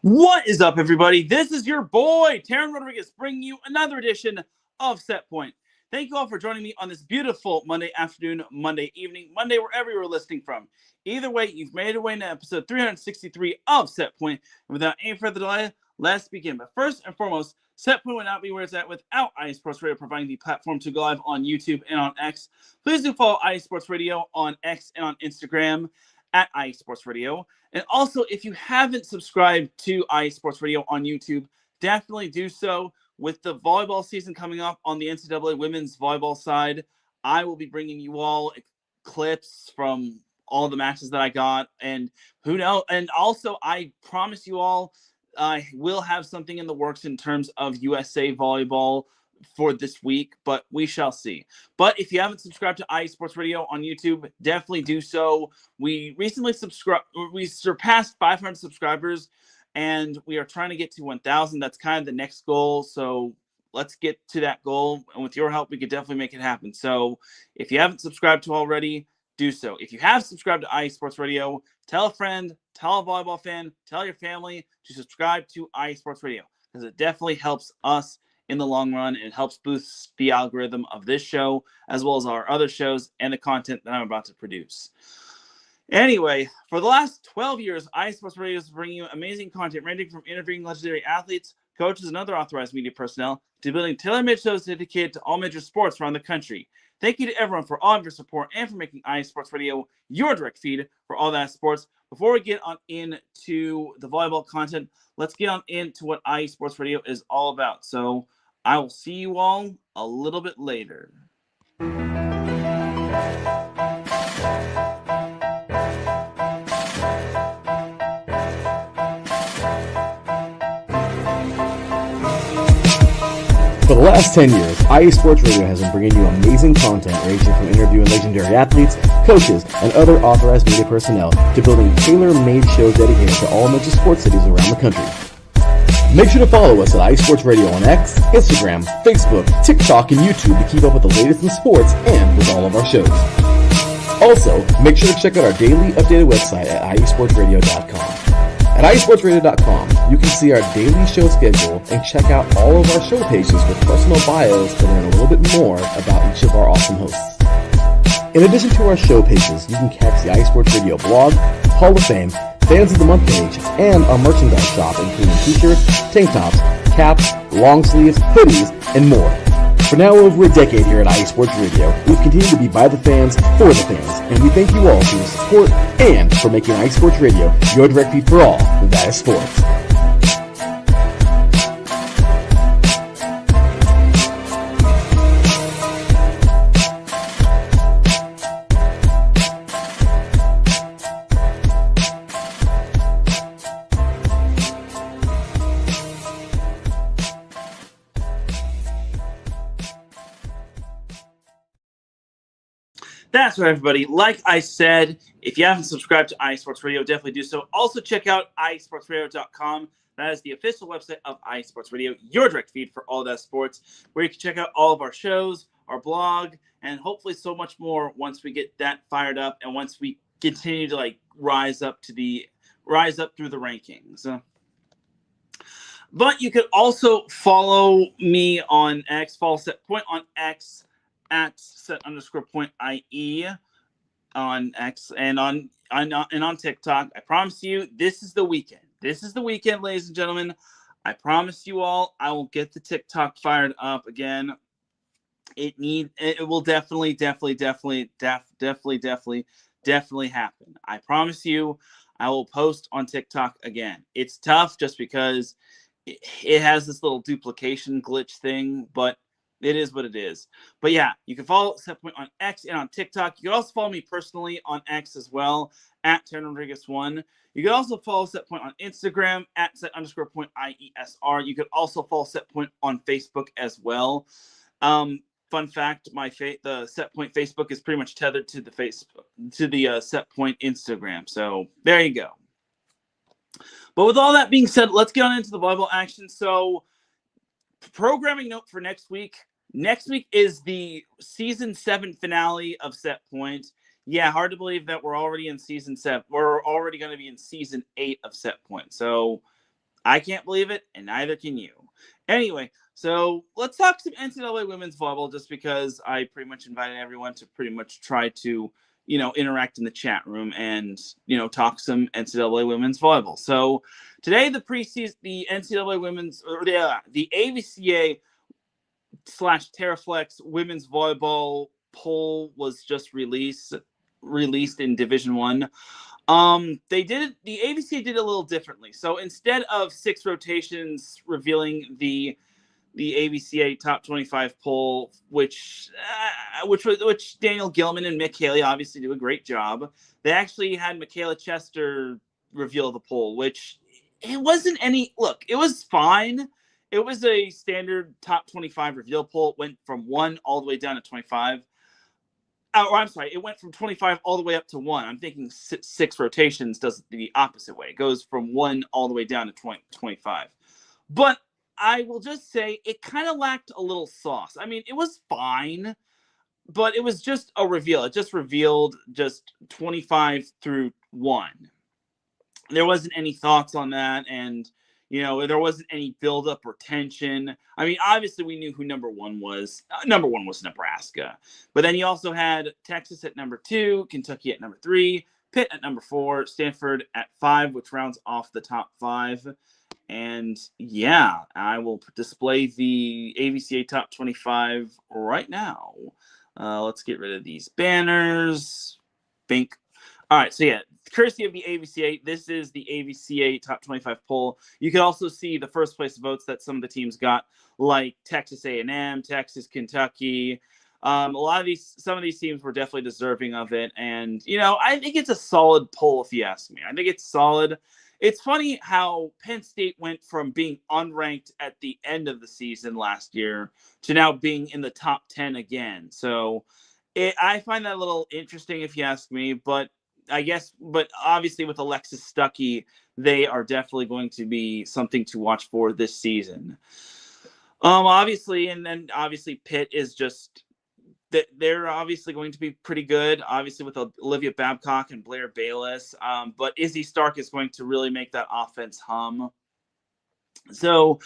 What is up, everybody? This is your boy, Teran Rodriguez, bringing you another edition of Set Point. Thank you all for joining me on this beautiful Monday afternoon, Monday evening, Monday, wherever you're listening from. Either way, you've made your way to episode 363 of Set Point. And without any further delay, let's begin. But first and foremost, Set Point would not be where it's at without IE Sports Radio providing the platform to go live on YouTube and on X. Please do follow IE Sports Radio on X and on Instagram at IE Sports Radio. And also, if you haven't subscribed to IE Sports Radio on YouTube, definitely do so. With the volleyball season coming up on the NCAA women's volleyball side, I will be bringing you all clips from all the matches that I got. And who knows? And also, I promise you all, I will have something in the works in terms of USA volleyball for this week, but we shall see. But if you haven't subscribed to IE Sports Radio on YouTube, definitely do so. We recently surpassed 500 subscribers, and we are trying to get to 1,000. That's kind of the next goal. So let's get to that goal. And with your help, we could definitely make it happen. So if you haven't subscribed to already, do so. If you have subscribed to IE Sports Radio, tell a friend, tell a volleyball fan, tell your family to subscribe to IE Sports Radio, because it definitely helps us in the long run. It helps boost the algorithm of this show, as well as our other shows and the content that I'm about to produce. Anyway, for the last 12 years, IE Sports Radio is bringing you amazing content ranging from interviewing legendary athletes, coaches, and other authorized media personnel to building tailor-made shows dedicated to all major sports around the country. Thank you to everyone for all of your support and for making IE Sports Radio your direct feed for all that sports. Before we get on into the volleyball content, let's get on into what IE Sports Radio is all about. So I will see you all a little bit later. For the last 10 years, IE Sports Radio has been bringing you amazing content ranging from interviewing legendary athletes, coaches, and other authorized media personnel to building tailor-made shows dedicated to all major sports cities around the country. Make sure to follow us at IE Sports Radio on X, Instagram, Facebook, TikTok, and YouTube to keep up with the latest in sports and with all of our shows. Also, make sure to check out our daily updated website at iesportsradio.com. At iesportsradio.com, you can see our daily show schedule and check out all of our show pages with personal bios to learn a little bit more about each of our awesome hosts. In addition to our show pages, you can catch the IE Sports Radio blog, Hall of Fame, Fans of the Month page, and our merchandise shop, including t-shirts, tank tops, caps, long sleeves, hoodies, and more. For now over a decade here at IE Sports Radio, we've continued to be by the fans, for the fans, and we thank you all for your support and for making IE Sports Radio your direct feed for all that is sports. That's right, everybody. Like I said, if you haven't subscribed to IE Sports Radio, definitely do so. Also, check out iesportsradio.com. That is the official website of IE Sports Radio, your direct feed for all that sports, where you can check out all of our shows, our blog, and hopefully so much more once we get that fired up and once we continue to rise up through the rankings. But you could also follow me on X, follow Set Point on X at set_point.ie on X and on TikTok. I promise you, this is the weekend. This is the weekend, ladies and gentlemen. I promise you all, I will get the TikTok fired up again. It will definitely happen. I promise you, I will post on TikTok again. It's tough just because it has this little duplication glitch thing, but it is what it is. But yeah, you can follow Setpoint on X and on TikTok. You can also follow me personally on X as well, at Teran Rodriguez 1. You can also follow Setpoint on Instagram, at set_point.iesr. You can also follow Setpoint on Facebook as well. Fun fact, the Setpoint Facebook is pretty much tethered to the Setpoint Instagram. So there you go. But with all that being said, let's get on into the volleyball action. So programming note for next week. Next week is the season 7 finale of Set Point. Yeah, hard to believe that we're already in season 7. We're already going to be in season 8 of Set Point. So I can't believe it, and neither can you. Anyway, so let's talk some NCAA women's volleyball, just because I pretty much invited everyone to pretty much try to, interact in the chat room and, talk some NCAA women's volleyball. So today, the NCAA women's, or the AVCA / Terraflex women's volleyball poll was just released in Division One. The AVCA did a little differently. So instead of 6 rotations revealing the AVCA top 25 poll, which Daniel Gilman and Mick Haley obviously do a great job, they actually had Michaela Chester reveal the poll, which it wasn't any look. It was fine. It was a standard top 25 reveal poll. It went from 1 all the way down to 25. I'm sorry, it went from 25 all the way up to 1. I'm thinking 6 rotations does it the opposite way. It goes from 1 all the way down to 25. But I will just say it kind of lacked a little sauce. I mean, it was fine, but it was just a reveal. It just revealed just 25 through 1. There wasn't any thoughts on that, and there wasn't any buildup or tension. I mean, obviously we knew who number 1 was. Number 1 was Nebraska. But then you also had Texas at number 2, Kentucky at number 3, Pitt at number 4, Stanford at 5, which rounds off the top 5. And yeah, I will display the AVCA top 25 right now. Let's get rid of these banners. Bink. All right, so yeah, courtesy of the AVCA, this is the AVCA top 25 poll. You can also see the first place votes that some of the teams got, like Texas A&M, Texas, Kentucky. Some of these teams were definitely deserving of it. And, I think it's a solid poll, if you ask me. I think it's solid. It's funny how Penn State went from being unranked at the end of the season last year to now being in the top 10 again. So I find that a little interesting, if you ask me, but obviously with Alexis Stuckey, they are definitely going to be something to watch for this season. Obviously Pitt is just that they're obviously going to be pretty good, obviously with Olivia Babcock and Blair Bayless. But Izzy Stark is going to really make that offense hum. So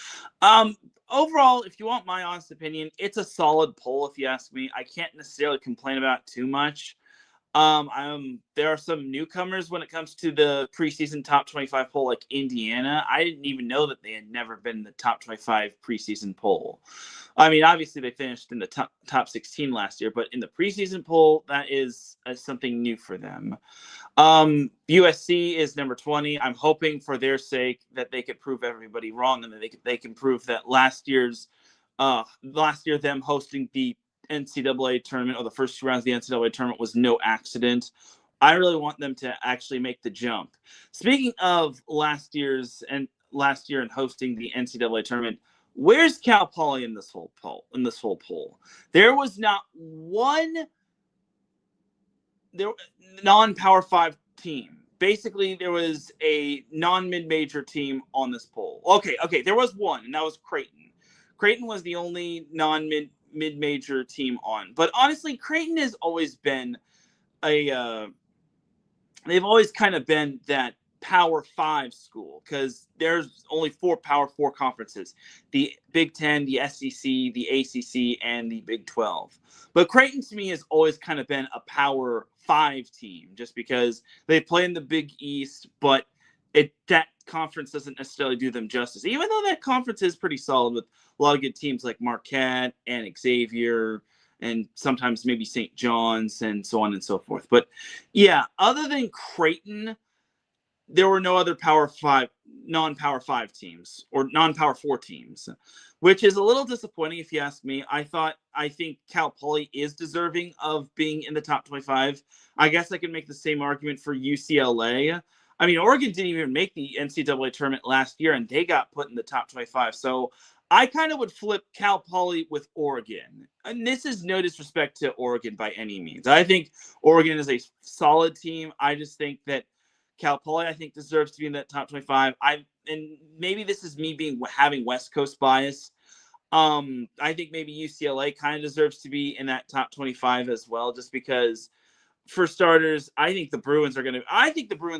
overall, if you want my honest opinion, it's a solid poll, if you ask me. I can't necessarily complain about it too much. There are some newcomers when it comes to the preseason top 25 poll, like Indiana. I didn't even know that they had never been in the top 25 preseason poll. I mean, obviously they finished in the top 16 last year, but in the preseason poll, that is something new for them. USC is number 20. I'm hoping for their sake that they could prove everybody wrong, and that they can prove that last year them hosting the NCAA tournament, or the first 2 rounds of the NCAA tournament, was no accident. I really want them to actually make the jump. Speaking of last year and hosting the NCAA tournament, where's Cal Poly in this whole poll? There was not one non-Power 5 team. Basically, there was a non-mid-major team on this poll. Okay, there was one, and that was Creighton. Creighton was the only mid-major team on. But honestly, Creighton has always been they've always kind of been that Power 5 school, because there's only 4 Power 4 conferences: the Big Ten, the SEC, the ACC, and the Big 12. But Creighton, to me, has always kind of been a Power 5 team, just because they play in the Big East, but that conference doesn't necessarily do them justice, even though that conference is pretty solid with a lot of good teams like Marquette and Xavier, and sometimes maybe St. John's, and so on and so forth. But yeah, other than Creighton, there were no other non-Power 5 teams or non-Power 4 teams, which is a little disappointing, if you ask me. I think Cal Poly is deserving of being in the top 25. I guess I could make the same argument for UCLA. I mean, Oregon didn't even make the NCAA tournament last year, and they got put in the top 25. So I kind of would flip Cal Poly with Oregon. And this is no disrespect to Oregon by any means. I think Oregon is a solid team. I just think that Cal Poly, I think, deserves to be in that top 25. And maybe this is me having West Coast bias. I think maybe UCLA kind of deserves to be in that top 25 as well, just because, for starters, I think the Bruins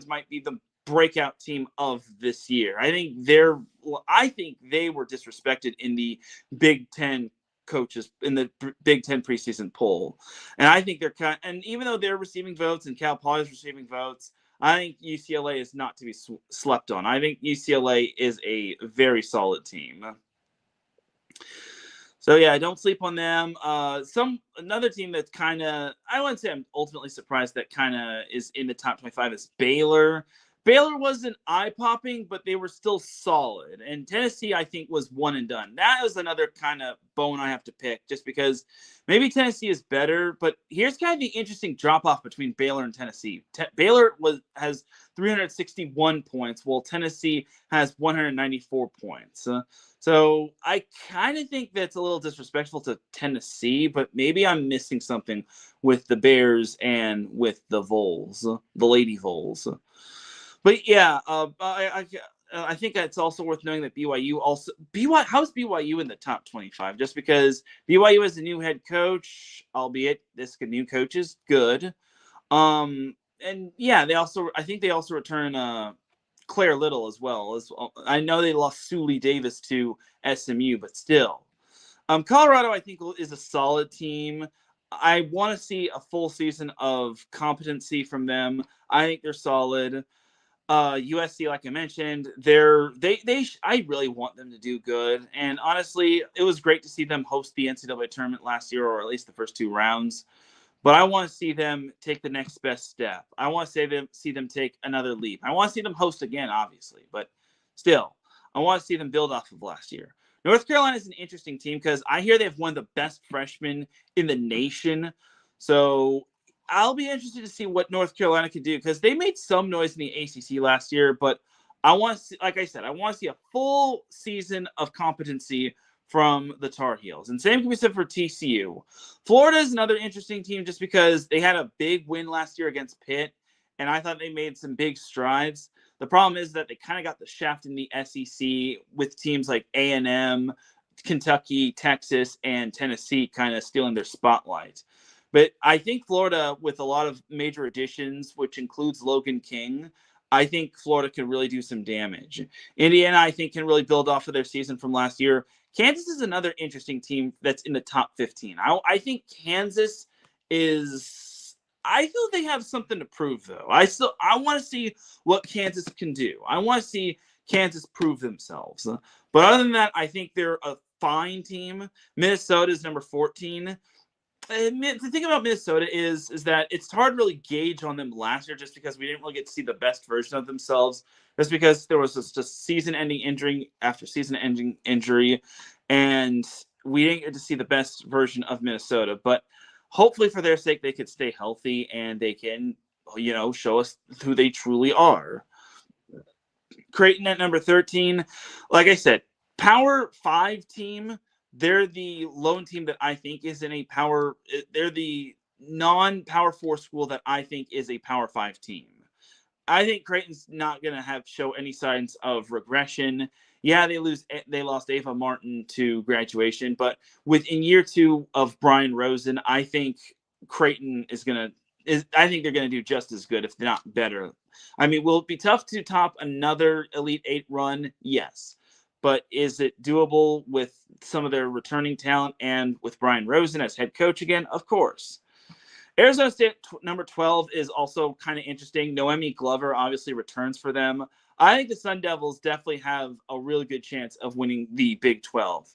might be the breakout team of this year. I think they were disrespected in the Big Ten coaches in the Big Ten preseason poll, and I think and even though they're receiving votes and Cal Poly is receiving votes, I think UCLA is not to be slept on. I think UCLA is a very solid team. So yeah, don't sleep on them. Another team that's kind of, I wouldn't say I'm ultimately surprised that kind of is in the top 25 is Baylor. Baylor wasn't eye-popping, but they were still solid. And Tennessee, I think, was one and done. That was another kind of bone I have to pick, just because maybe Tennessee is better. But here's kind of the interesting drop-off between Baylor and Tennessee. Baylor has 361 points, while Tennessee has 194 points. So I kind of think that's a little disrespectful to Tennessee, but maybe I'm missing something with the Bears and with the Vols, the Lady Vols. But yeah, I think it's also worth knowing that how's BYU in the top 25? Just because BYU has a new head coach, albeit this new coach is good. And yeah, I think they also return Claire Little as well. I know they lost Sully Davis to SMU, but still. Colorado, I think, is a solid team. I want to see a full season of competency from them. I think they're solid. USC, like I mentioned, I really want them to do good. And honestly, it was great to see them host the NCAA tournament last year, or at least the first 2 rounds. But I want to see them take the next best step. I want to see them take another leap. I want to see them host again, obviously. But still, I want to see them build off of last year. North Carolina is an interesting team because I hear they have one of the best freshmen in the nation. So I'll be interested to see what North Carolina can do, because they made some noise in the ACC last year. But I want to see, like I said, I want to see a full season of competency from the Tar Heels. And same can be said for TCU. Florida is another interesting team just because they had a big win last year against Pitt, and I thought they made some big strides. The problem is that they kind of got the shaft in the SEC with teams like A&M, Kentucky, Texas, and Tennessee kind of stealing their spotlight. But I think Florida, with a lot of major additions, which includes Logan King, I think Florida can really do some damage. Indiana, I think, can really build off of their season from last year. Kansas is another interesting team that's in the top 15. I think Kansas is – I feel they have something to prove, though. I want to see what Kansas can do. I want to see Kansas prove themselves. But other than that, I think they're a fine team. Minnesota is number 14. The thing about Minnesota is that it's hard to really gauge on them last year, just because we didn't really get to see the best version of themselves, just because there was just season-ending injury after season-ending injury, and we didn't get to see the best version of Minnesota. But hopefully for their sake, they could stay healthy and they can, show us who they truly are. Creighton at number 13. Like I said, Power 5 team. They're the lone team that I think is in a power. They're the non-Power 4 school that I think is a Power 5 team. I think Creighton's not going to show any signs of regression. Yeah, they lost Ava Martin to graduation, but in year 2 of Brian Rosen, I think Creighton I think they're going to do just as good, if not better. I mean, will it be tough to top another Elite 8 run? Yes. But is it doable with some of their returning talent and with Brian Rosen as head coach again? Of course. Arizona State, number 12, is also kind of interesting. Noemi Glover obviously returns for them. I think the Sun Devils definitely have a really good chance of winning the Big 12.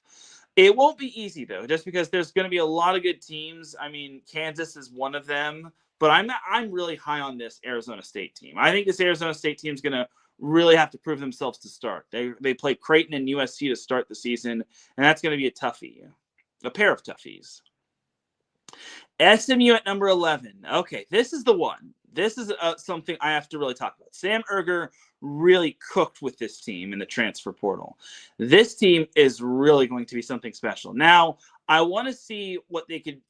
It won't be easy, though, just because there's going to be a lot of good teams. I mean, Kansas is one of them. But I'm really high on this Arizona State team. I think this Arizona State team is going to really have to prove themselves to start. They play Creighton and USC to start the season, and that's going to be a pair of toughies. SMU at number 11. Okay, this is the one. This is something I have to really talk about. Sam Erger really cooked with this team in the transfer portal. This team is really going to be something special. Now, I want to see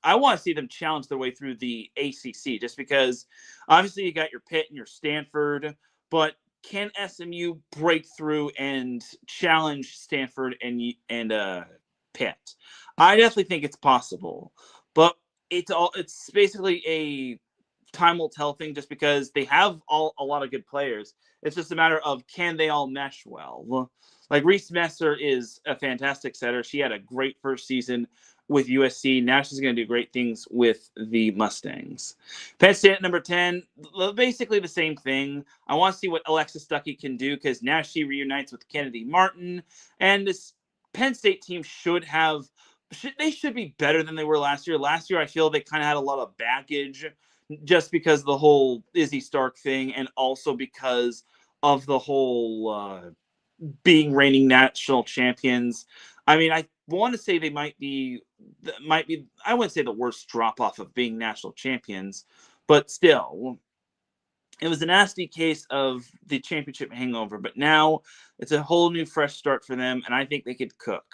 I want to see them challenge their way through the ACC, just because obviously you got your Pitt and your Stanford, but can SMU break through and challenge Stanford and Pitt? I definitely think it's possible, but it's basically a time will tell thing, just because they have a lot of good players. It's just a matter of, can they all mesh well? Like Reese Messer is a fantastic setter. She had a great first season with USC. Now she's going to do great things with the Mustangs. Penn State at number 10, basically the same thing. I want to see what Alexis Stuckey can do, because now she reunites with Kennedy Martin. And this Penn State team should be better than they were last year. Last year, I feel they kind of had a lot of baggage, just because of the whole Izzy Stark thing, and also because of the whole being reigning national champions. I mean, I want to say they might be, I wouldn't say the worst drop off of being national champions, but still, it was a nasty case of the championship hangover. But now it's a whole new fresh start for them, and I think they could cook.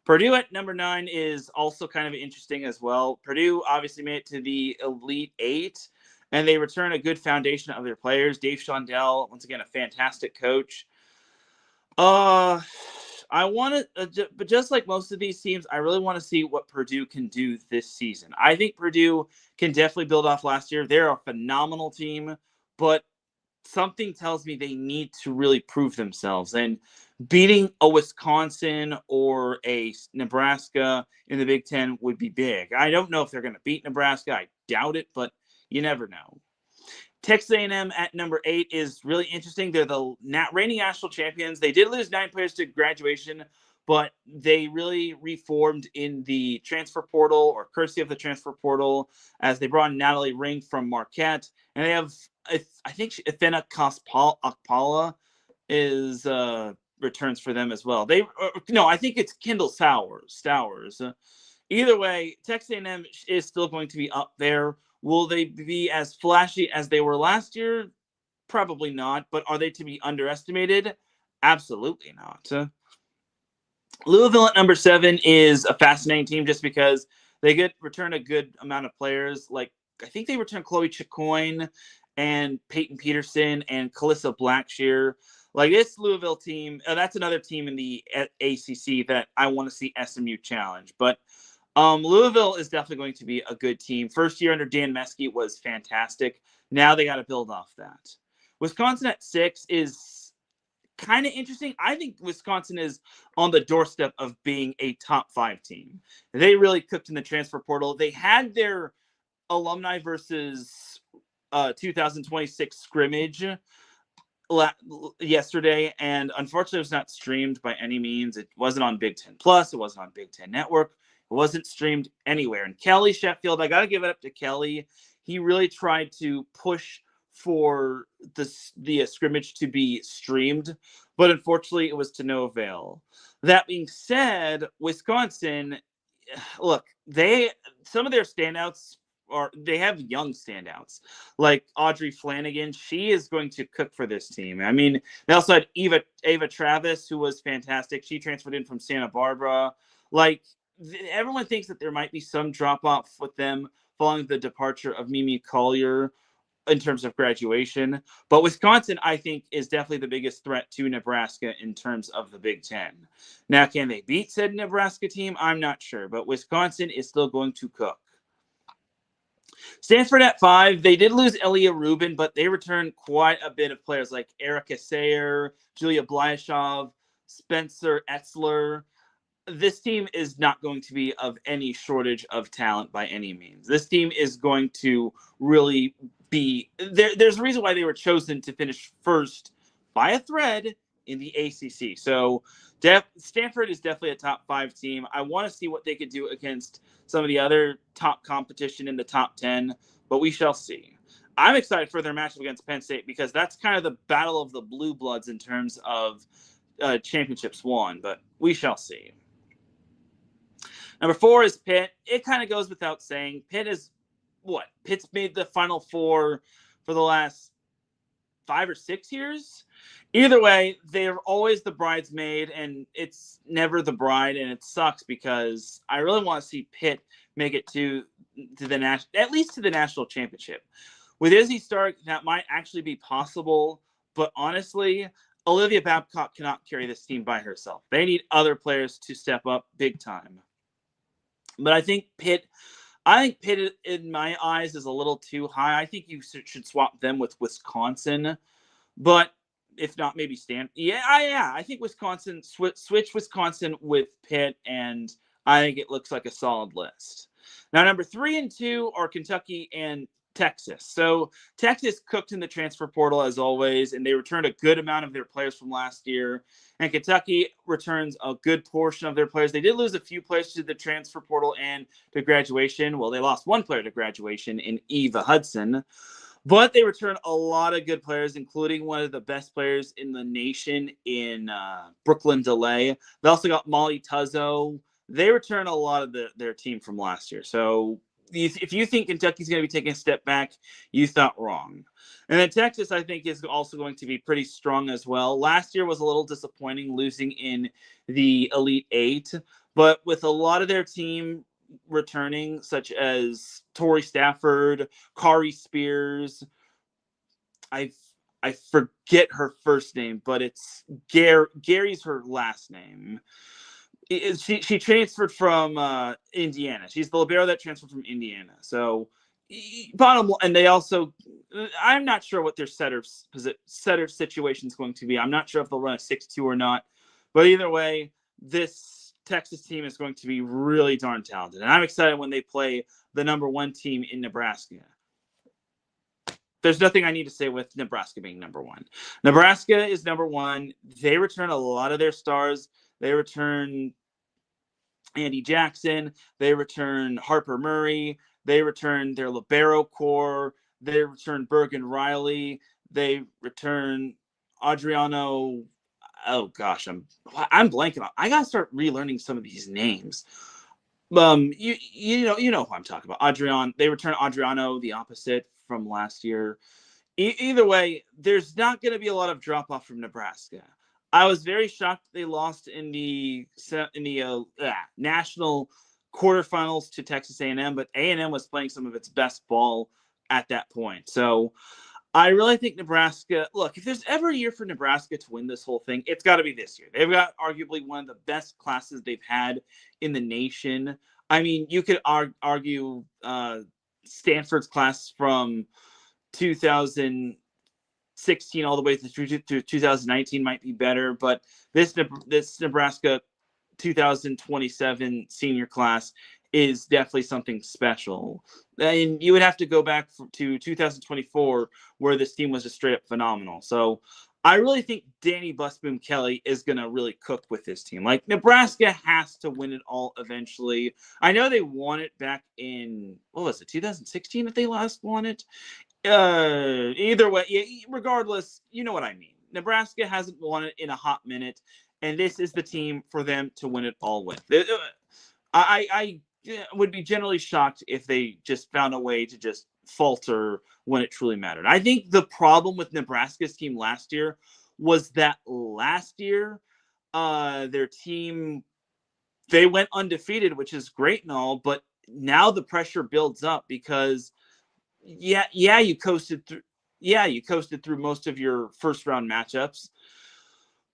Purdue at number 9 is also kind of interesting as well. Purdue obviously made it to the Elite Eight, and they return a good foundation of their players. Dave Shondell, once again, a fantastic coach. I want to, but just like most of these teams, I really want to see what Purdue can do this season. I think Purdue can definitely build off last year. They're a phenomenal team, but something tells me they need to really prove themselves. And beating a Wisconsin or a Nebraska in the Big Ten would be big. I don't know if they're going to beat Nebraska. I doubt it, but you never know. Texas A&M at number 8 is really interesting. They're the reigning national champions. They did lose 9 players to graduation, but they really reformed in the transfer portal, or courtesy of the transfer portal, as they brought in Natalie Ring from Marquette. And they have, I think, Athena Akpala is returns for them as well. I think it's Kendall Stowers. Either way, Texas A&M is still going to be up there. Will they be as flashy as they were last year? Probably not. But are they to be underestimated? Absolutely not. Louisville at number 7 is a fascinating team, just because they return a good amount of players. Like, I think they returned Chloe Chicoine and Peyton Peterson and Calissa Blackshear. Like, this Louisville team, that's another team in the ACC that I want to see SMU challenge. But Louisville is definitely going to be a good team. First year under Dan Meskey was fantastic. Now they got to build off that. Wisconsin at 6 is kind of interesting. I think Wisconsin is on the doorstep of being a top 5 team. They really cooked in the transfer portal. They had their alumni versus 2026 scrimmage yesterday, and unfortunately it was not streamed by any means. It wasn't on Big Ten Plus. It wasn't on Big Ten Network. It wasn't streamed anywhere. And Kelly Sheffield, I got to give it up to Kelly. He really tried to push for the scrimmage to be streamed, but unfortunately it was to no avail. That being said, Wisconsin, look, some of their standouts they have young standouts like Audrey Flanagan. She is going to cook for this team. I mean, they also had Ava Travis, who was fantastic. She transferred in from Santa Barbara. Like, everyone thinks that there might be some drop-off with them following the departure of Mimi Collier in terms of graduation. But Wisconsin, I think, is definitely the biggest threat to Nebraska in terms of the Big Ten. Now, can they beat said Nebraska team? I'm not sure. But Wisconsin is still going to cook. Stanford at 5. They did lose Elia Rubin, but they returned quite a bit of players like Erica Sayer, Julia Blyashov, Spencer Etzler. This team is not going to be of any shortage of talent by any means. This team is going to really be there. There's a reason why they were chosen to finish first by a thread in the ACC. So Stanford is definitely a top 5 team. I want to see what they could do against some of the other top competition in the top 10, but we shall see. I'm excited for their matchup against Penn State, because that's kind of the battle of the blue bloods in terms of championships won, but we shall see. Number 4 is Pitt. It kind of goes without saying. Pitt is what? Pitt's made the Final Four for the last 5 or 6 years. Either way, they're always the bridesmaid, and it's never the bride, and it sucks, because I really want to see Pitt make it to the at least to the national championship. With Izzy Stark, that might actually be possible, but honestly, Olivia Babcock cannot carry this team by herself. They need other players to step up big time. But I think Pitt, I think Pitt, in my eyes, is a little too high. I think you should swap them with Wisconsin, but if not, maybe Stanford. Yeah. I think Wisconsin, switch Wisconsin with Pitt, and I think it looks like a solid list. Now, number 3 and 2 are Kentucky and Texas. So Texas cooked in the transfer portal as always, and they returned a good amount of their players from last year. And Kentucky returns a good portion of their players. They did lose a few players to the transfer portal and to graduation. Well, they lost one player to graduation in Eva Hudson. But they return a lot of good players, including one of the best players in the nation in Brooklyn DeLay. They also got Molly Tuzzo. They return a lot of their team from last year. So if you think Kentucky's going to be taking a step back, you thought wrong. And then Texas, I think, is also going to be pretty strong as well. Last year was a little disappointing, losing in the Elite Eight. But with a lot of their team returning, such as Tori Stafford, Kari Spears. I forget her first name, but it's Gary's her last name. She transferred from Indiana. She's the libero that transferred from Indiana. So and they also, I'm not sure what their setter situation is going to be. I'm not sure if they'll run a 6-2 or not. But either way, this Texas team is going to be really darn talented. And I'm excited when they play the number 1 team in Nebraska. There's nothing I need to say with Nebraska being number 1. Nebraska is number 1. They return a lot of their stars. They return Andy Jackson. They return Harper Murray. They return their libero core. They return Bergen Riley. They return Adriano. Oh gosh, I'm blanking on. I gotta start relearning some of these names. You know who I'm talking about. Adrian. They return Adriano, the opposite from last year. Either way, there's not going to be a lot of drop off from Nebraska. I was very shocked they lost in the national quarterfinals to Texas A&M, but A&M was playing some of its best ball at that point. So I really think Nebraska, look, if there's ever a year for Nebraska to win this whole thing, it's got to be this year. They've got arguably one of the best classes they've had in the nation. I mean, you could argue Stanford's class from 2016 all the way through 2019 might be better, but this Nebraska 2027 senior class is definitely something special. And you would have to go back to 2024 where this team was just straight up phenomenal. So I really think Danny Busboom Kelly is going to really cook with this team. Like, Nebraska has to win it all eventually. I know they won it back in, 2016 that they last won it? Either way, regardless, you know what I mean. Nebraska hasn't won it in a hot minute, and this is the team for them to win it all with. I would be generally shocked if they just found a way to just falter when it truly mattered. I think the problem with Nebraska's team last year was that last year, their team, they went undefeated, which is great and all, but now the pressure builds up because you coasted through most of your first round matchups.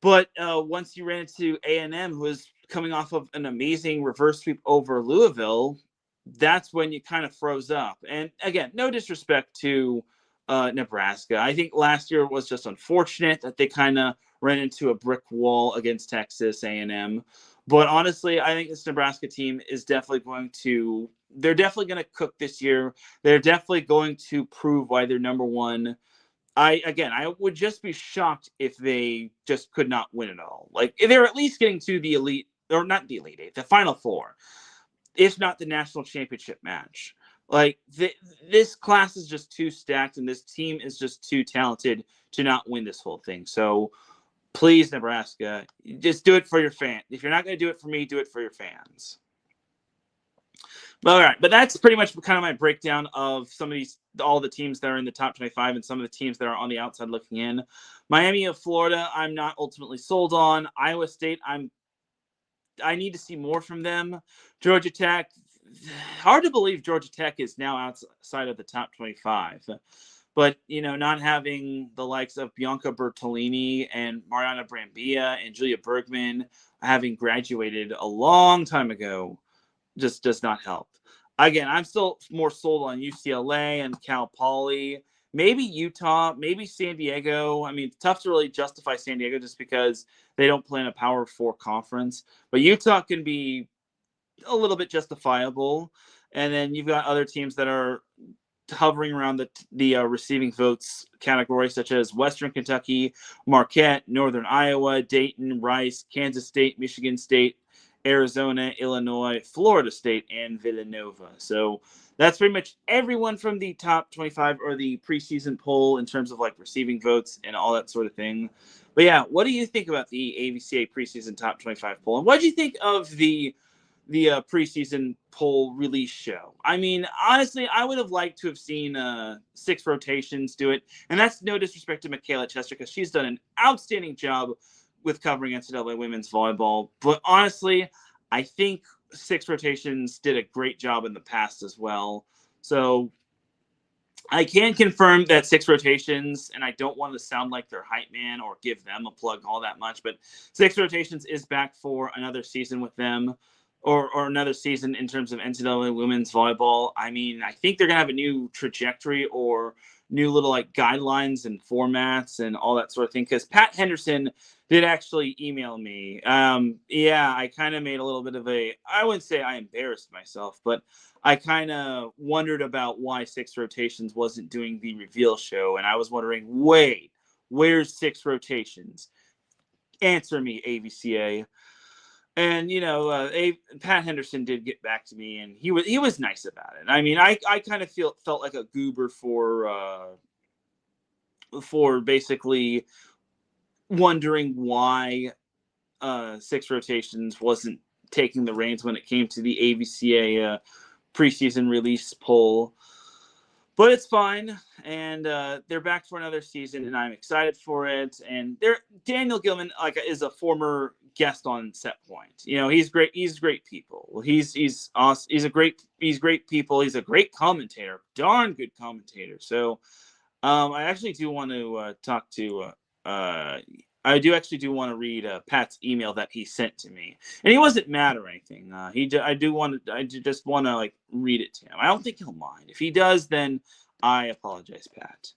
But once you ran into A&M, who was coming off of an amazing reverse sweep over Louisville, that's when you kind of froze up. And again, no disrespect to Nebraska. I think last year was just unfortunate that they kind of ran into a brick wall against Texas A&M. But honestly, I think this Nebraska team is definitely going to cook this year. They're definitely going to prove why they're number 1. I would just be shocked if they just could not win it all. Like, they're at least getting to the elite, or not the Elite Eight, the Final Four, if not the national championship match. Like, this class is just too stacked, and this team is just too talented to not win this whole thing. So, please, Nebraska, just do it for your fans. If you're not going to do it for me, do it for your fans. All right, but that's pretty much kind of my breakdown of all the teams that are in the top 25 and some of the teams that are on the outside looking in. Miami of Florida, I'm not ultimately sold on. Iowa State, I need to see more from them. Georgia Tech, hard to believe Georgia Tech is now outside of the top 25. But, not having the likes of Bianca Bertolini and Mariana Brambilla and Julia Bergman having graduated a long time ago just does not help. Again, I'm still more sold on UCLA and Cal Poly. Maybe Utah, maybe San Diego. I mean, it's tough to really justify San Diego just because they don't play in a Power 4 conference. But Utah can be a little bit justifiable. And then you've got other teams that are hovering around the receiving votes category, such as Western Kentucky, Marquette, Northern Iowa, Dayton, Rice, Kansas State, Michigan State, Arizona, Illinois, Florida State, and Villanova. So that's pretty much everyone from the top 25 or the preseason poll in terms of like receiving votes and all that sort of thing. But yeah, what do you think about the AVCA preseason top 25 poll? And what do you think of the preseason poll release show? I mean, honestly, I would have liked to have seen 6 rotations do it. And that's no disrespect to Michaela Chester because she's done an outstanding job with covering NCAA women's volleyball. But honestly, I think 6 rotations did a great job in the past as well. So I can confirm that 6 rotations, and I don't want to sound like their hype man or give them a plug all that much, but 6 rotations is back for another season with them, or another season in terms of NCAA women's volleyball. I mean, I think they're going to have a new trajectory or new little like guidelines and formats and all that sort of thing. Because Pat Henderson did actually email me. Yeah, I kind of made a little bit of I wouldn't say I embarrassed myself, but I kind of wondered about why 6 rotations wasn't doing the reveal show. And I was wondering, wait, where's 6 rotations? Answer me, AVCA. And Pat Henderson did get back to me, and he was nice about it. I mean, I kind of felt like a goober for basically wondering why 6 rotations wasn't taking the reins when it came to the AVCA preseason release poll. But it's fine, and they're back for another season, and I'm excited for it. And Daniel Gilman, is a former guest on Set Point. He's great. He's great people. He's awesome. He's great people. He's a great commentator, darn good commentator. So, I actually do want to talk to. I do want to read Pat's email that he sent to me, and he wasn't mad or anything. I just want to like read it to him. I don't think he'll mind. If he does, then I apologize, Pat.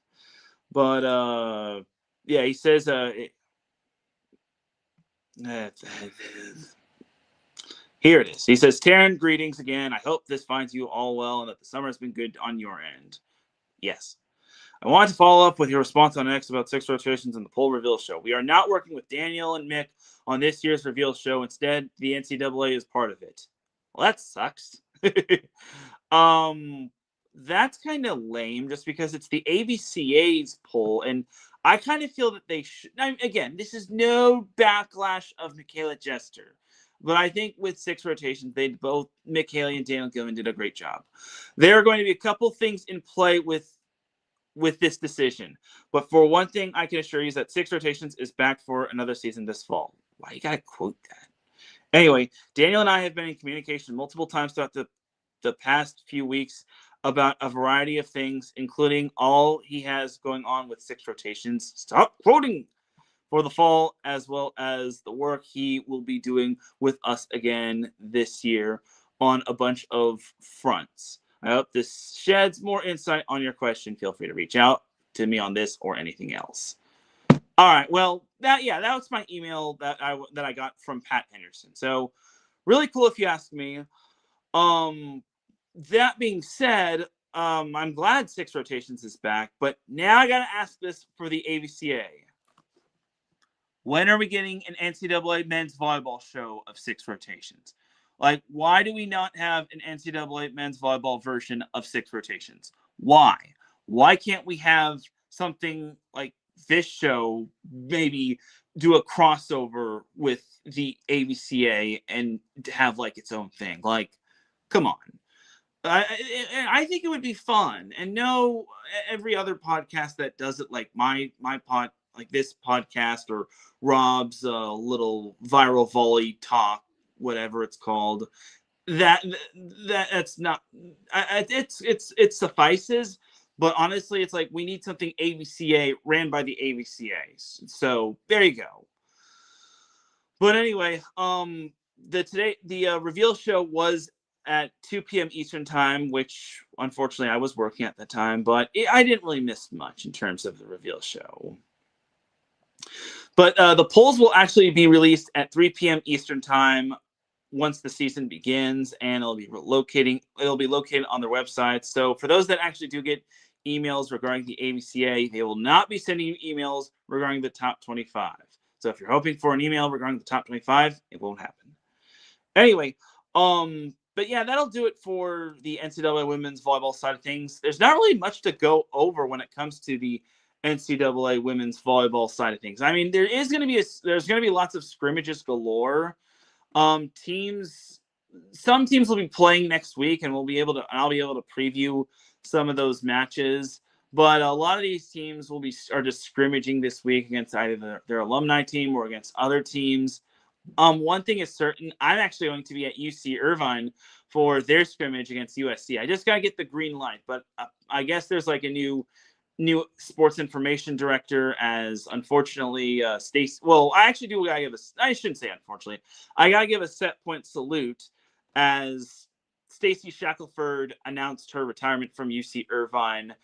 But yeah, he says here it is. He says, Teran, greetings again. I hope this finds you all well and that the summer has been good on your end. Yes. I want to follow up with your response on X about 6 rotations in the poll reveal show. We are not working with Daniel and Mick on this year's reveal show. Instead, the NCAA is part of it. Well, that sucks. That's kind of lame just because it's the AVCA's poll, and I kind of feel that they should. Again, this is no backlash of Michaela Jester, but I think with 6 rotations, both Michaela and Daniel Gilman did a great job. There are going to be a couple things in play with this decision. But for one thing, I can assure you is that 6 rotations is back for another season this fall. Why you gotta quote that? Anyway, Daniel and I have been in communication multiple times throughout the past few weeks about a variety of things, including all he has going on with 6 rotations. Stop quoting! For the fall, as well as the work he will be doing with us again this year on a bunch of fronts. I hope this sheds more insight on your question. Feel free to reach out to me on this or anything else. All right. Well, that was my email that I got from Pat Henderson. So really cool if you ask me. That being said, I'm glad 6 rotations is back, but now I got to ask this for the AVCA. When are we getting an NCAA men's volleyball show of 6 rotations? Like, why do we not have an NCAA men's volleyball version of 6 rotations? Why? Why can't we have something like this show maybe do a crossover with the AVCA and have like its own thing? Like, come on. I think it would be fun. And no, every other podcast that does it, like my pod, like this podcast or Rob's little viral volley talk, whatever it's called, that's not. It suffices. But honestly, it's like we need something AVCA ran by the AVCA. So there you go. But anyway, the reveal show was at 2 p.m. Eastern time, which unfortunately I was working at the time, but I didn't really miss much in terms of the reveal show. But the polls will actually be released at 3 p.m. Eastern time once the season begins, and it'll be located on their website. So for those that actually do get emails regarding the ABCA, they will not be sending you emails regarding the top 25. So if you're hoping for an email regarding the top 25, it won't happen. Anyway, but yeah, that'll do it for the NCAA women's volleyball side of things. There's not really much to go over when it comes to the NCAA women's volleyball side of things. I mean, there's going to be lots of scrimmages galore. Some teams will be playing next week, and I'll be able to preview some of those matches. But a lot of these teams are just scrimmaging this week against either their alumni team or against other teams. One thing is certain, I'm actually going to be at UC Irvine for their scrimmage against USC. I just got to get the green light, but I guess there's like a new sports information director, as unfortunately Stacey. Well, I actually do gotta give I shouldn't say unfortunately. I gotta give a set point salute as Stacey Shackelford announced her retirement from UC Irvine.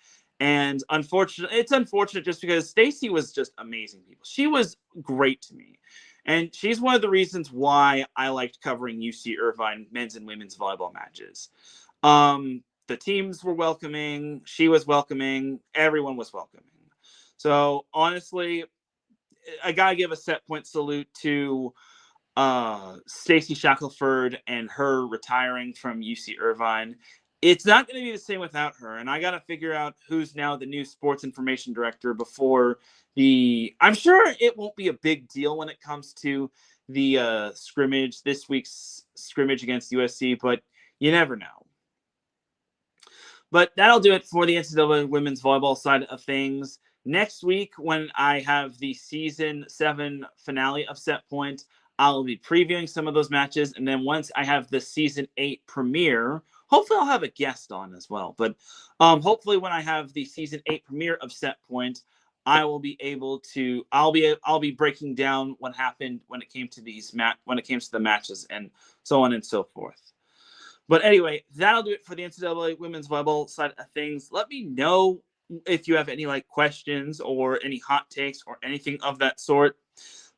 And it's unfortunate just because Stacey was just amazing people. She was great to me. And she's one of the reasons why I liked covering UC Irvine men's and women's volleyball matches. The teams were welcoming. She was welcoming. Everyone was welcoming. So honestly, I got to give a set point salute to Stacey Shackelford and her retiring from UC Irvine. It's not going to be the same without her. And I got to figure out who's now the new sports information director before I'm sure it won't be a big deal when it comes to the scrimmage, this week's scrimmage against USC, but you never know. But that'll do it for the NCAA women's volleyball side of things. Next week, when I have the Season 7 finale of Set Point, I'll be previewing some of those matches. And then once I have the Season 8 premiere, hopefully I'll have a guest on as well. But hopefully when I have the Season 8 premiere of Set Point, I'll be breaking down what happened when it came to the matches and so on and so forth. But anyway, that'll do it for the NCAA women's volleyball side of things. Let me know if you have any questions or any hot takes or anything of that sort.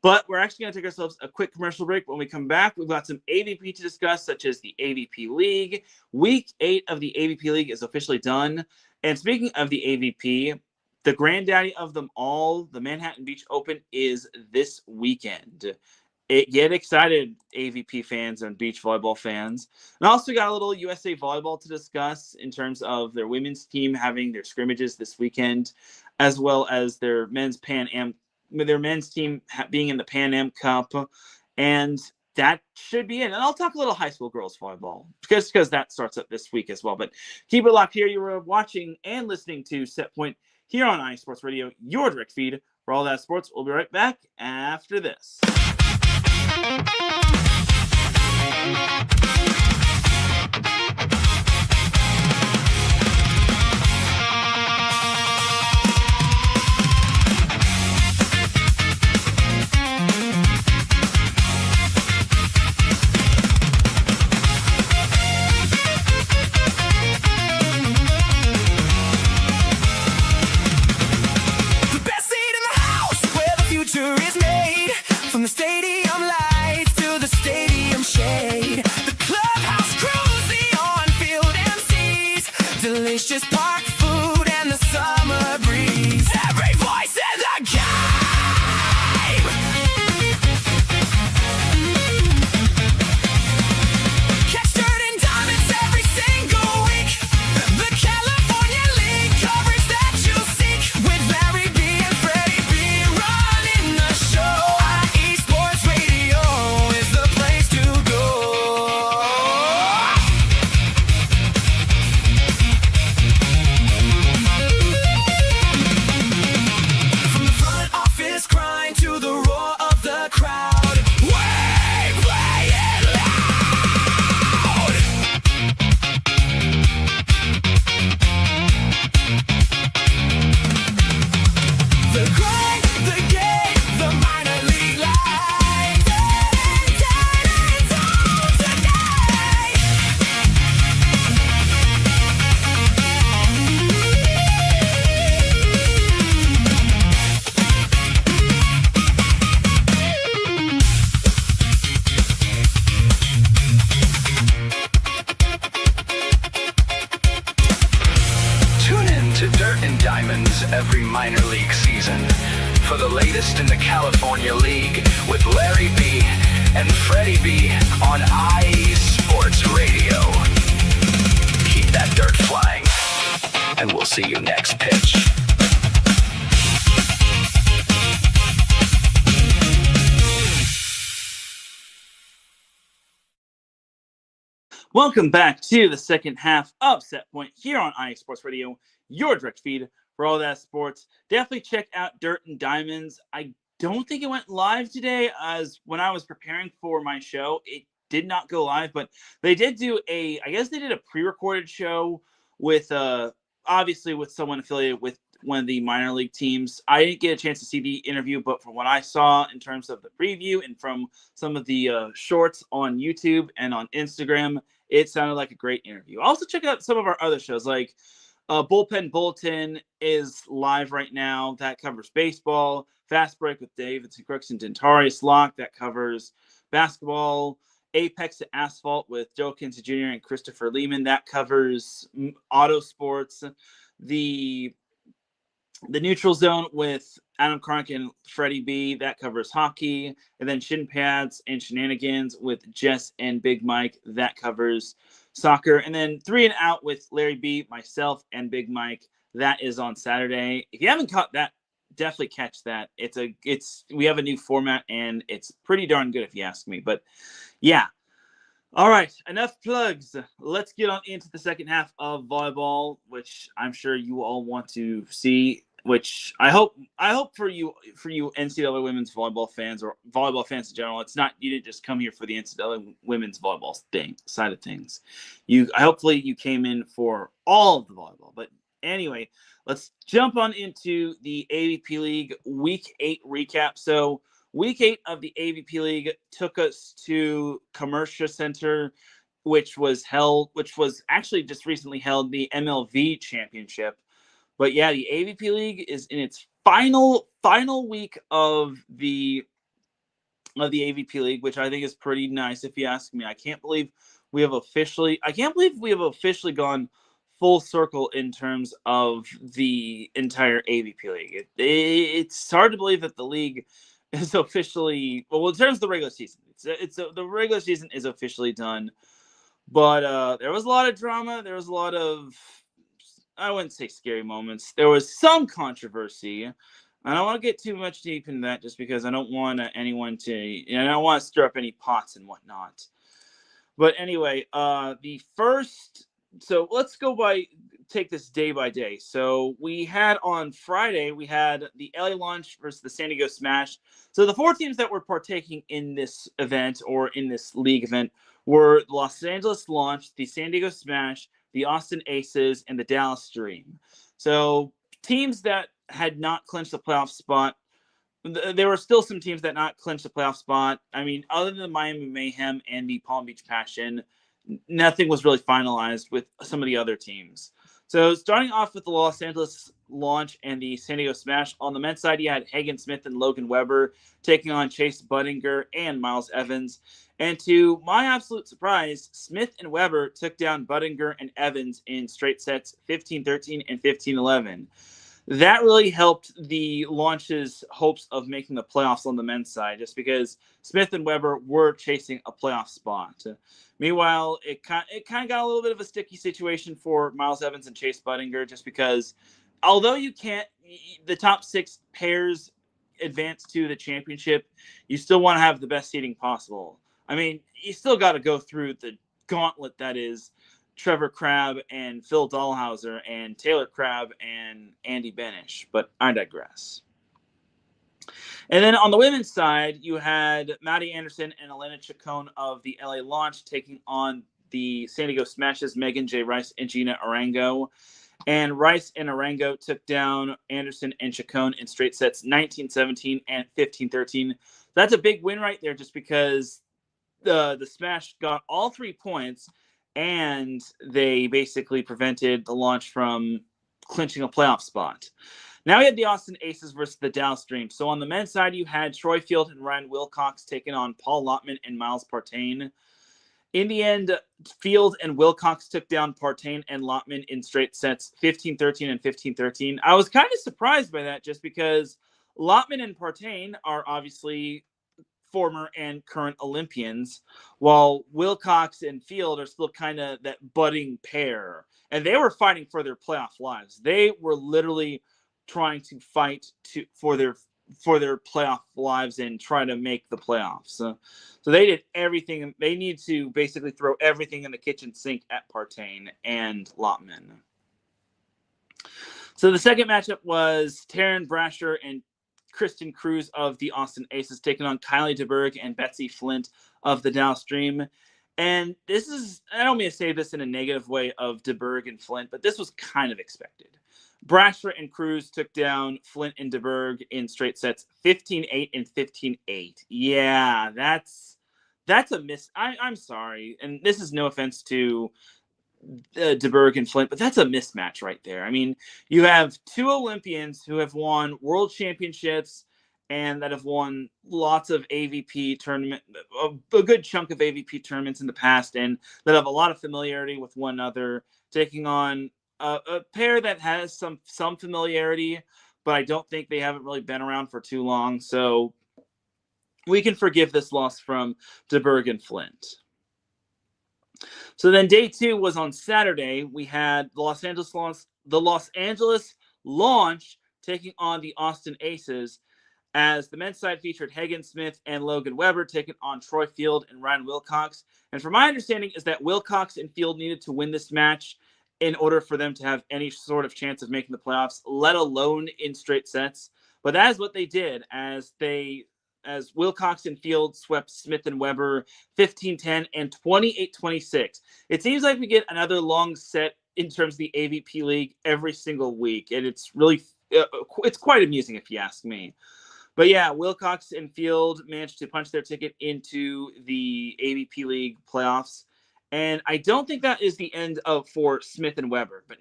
But we're actually going to take ourselves a quick commercial break. When we come back, we've got some AVP to discuss, such as the AVP League. Week 8 of the AVP League is officially done. And speaking of the AVP, the granddaddy of them all, the Manhattan Beach Open, is this weekend. Get excited, AVP fans and beach volleyball fans. And also got a little USA Volleyball to discuss in terms of their women's team having their scrimmages this weekend, as well as their men's team being in the Pan Am Cup. And that should be it. And I'll talk a little high school girls volleyball because that starts up this week as well. But keep it locked here. You are watching and listening to Set Point here on iSports Radio, your direct feed for all that sports. We'll be right back after this. From the stadium lights to the stadium shade, the clubhouse crews, the on-field MCs, delicious park food and the summer breeze. Every voice in the game. Catch Dirt and Diamonds every single week. The California League coverage that you'll seek with Larry B and Freddie B running the show. Dirt and Diamonds every minor league season. For the latest in the California League with Larry B and Freddie B on IE Sports Radio. Keep that dirt flying, and we'll see you next pitch. Welcome back to the second half of Set Point here on IE Sports Radio, your direct feed for all that sports. Definitely check out Dirt and Diamonds. I don't think it went live today, as when I was preparing for my show, it did not go live, but they did do I guess they did a pre-recorded show with, obviously with someone affiliated with one of the minor league teams. I didn't get a chance to see the interview, but from what I saw in terms of the preview and from some of the shorts on YouTube and on Instagram, it sounded like a great interview. Also, check out some of our other shows, like Bullpen Bulletin is live right now. That covers baseball. Fast Break with Davidson Crooks and Dentarius Locke. That covers basketball. Apex to Asphalt with Joe Kinsey Jr. and Christopher Lehman. That covers auto sports. The Neutral Zone with Adam Cronk and Freddie B. That covers hockey. And then Shin Pads and Shenanigans with Jess and Big Mike. That covers soccer. And then 3 and Out with Larry B., myself, and Big Mike. That is on Saturday. If you haven't caught that, definitely catch that. We have a new format, and it's pretty darn good if you ask me. But yeah. All right, enough plugs. Let's get on into the second half of volleyball, which I'm sure you all want to see. Which I hope for you NCAA women's volleyball fans or volleyball fans in general. It's not, you didn't just come here for the NCAA women's volleyball side of things. Hopefully you came in for all of the volleyball. But anyway, let's jump on into the AVP League Week 8 recap. So Week 8 of the AVP League took us to Commercia Center, which was actually just recently held, the MLV Championship. But yeah, the AVP League is in its final week of the AVP League, which I think is pretty nice if you ask me. I can't believe we have officially gone full circle in terms of the entire AVP League. It's hard to believe that the league is officially, well, in terms of the regular season, the regular season is officially done. But there was a lot of drama. There was a lot of, I wouldn't say scary moments. There was some controversy. I don't want to get too much deep into that just because I don't want I don't want to stir up any pots and whatnot. But anyway, so let's take this day by day. So we had on Friday, we had the LA Launch versus the San Diego Smash. So the 4 teams that were partaking in this event or in this league event were the Los Angeles Launch, the San Diego Smash, the Austin Aces, and the Dallas Dream. So teams that had not clinched the playoff spot, there were still some teams that not clinched the playoff spot. I mean, other than the Miami Mayhem and the Palm Beach Passion, nothing was really finalized with some of the other teams. So starting off with the Los Angeles Launch and the San Diego Smash, on the men's side, you had Hagen Smith and Logan Weber taking on Chase Budinger and Miles Evans. And to my absolute surprise, Smith and Weber took down Budinger and Evans in straight sets 15-13 and 15-11. That really helped the Launch's hopes of making the playoffs on the men's side, just because Smith and Weber were chasing a playoff spot. Meanwhile, it kind of got a little bit of a sticky situation for Miles Evans and Chase Budinger, just because although the top 6 pairs advance to the championship, you still want to have the best seeding possible. I mean, you still got to go through the gauntlet that is Trevor Crabb and Phil Dahlhauser and Taylor Crabb and Andy Benish, but I digress. And then on the women's side, you had Maddie Anderson and Elena Chacon of the LA Launch taking on the San Diego Smashes, Megan J. Rice and Gina Arango. And Rice and Arango took down Anderson and Chacon in straight sets 19-17 and 15-13. That's a big win right there, just because the Smash got all 3 points, and they basically prevented the Launch from clinching a playoff spot. Now we had the Austin Aces versus the Dallas Dream. So on the men's side, you had Troy Field and Ryan Wilcox taking on Paul Lottman and Miles Partain. In the end, Field and Wilcox took down Partain and Lotman in straight sets, 15-13 and 15-13. I was kind of surprised by that just because Lotman and Partain are obviously former and current Olympians, while Wilcox and Field are still kind of that budding pair. And they were fighting for their playoff lives. They were literally trying to fight for their playoff lives and try to make the playoffs. So they did everything. They need to basically throw everything in the kitchen sink at Partain and Lotman. So the second matchup was Teran Brasher and Kristen Cruz of the Austin Aces taking on Kylie DeBerg and Betsy Flint of the Dallas Dream. And this is, I don't mean to say this in a negative way of DeBerg and Flint, but this was kind of expected. Brasher and Cruz took down Flint and DeBerg in straight sets, 15-8 and 15-8. Yeah, that's a miss. I'm sorry. And this is no offense to DeBerg and Flint, but that's a mismatch right there. I mean, you have two Olympians who have won world championships and that have won lots of AVP tournament, a good chunk of AVP tournaments in the past, and that have a lot of familiarity with one another, taking on a pair that has some familiarity, but I don't think they haven't really been around for too long. So we can forgive this loss from DeBerg and Flint. So then day two was on Saturday. We had the Los Angeles Launch taking on the Austin Aces, as the men's side featured Hagen Smith and Logan Weber taking on Troy Field and Ryan Wilcox. And from my understanding is that Wilcox and Field needed to win this match in order for them to have any sort of chance of making the playoffs, let alone in straight sets. But that is what they did, as Wilcox and Field swept Smith and Weber 15-10 and 28-26. It seems like we get another long set in terms of the AVP League every single week, and it's really it's quite amusing if you ask me. But yeah, Wilcox and Field managed to punch their ticket into the AVP League playoffs, and I don't think that is the end for Smith and Weber. But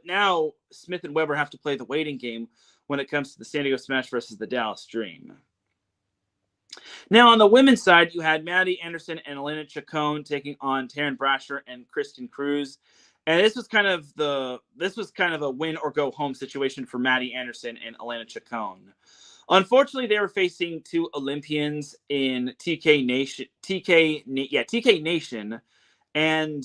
now Smith and Weber have to play the waiting game when it comes to the San Diego Smash versus the Dallas Dream. Now, on the women's side, you had Maddie Anderson and Elena Chacon taking on Teran Brasher and Kristen Cruz. And this was kind of a win or go home situation for Maddie Anderson and Elena Chacon. Unfortunately, they were facing two Olympians in TK Nation. And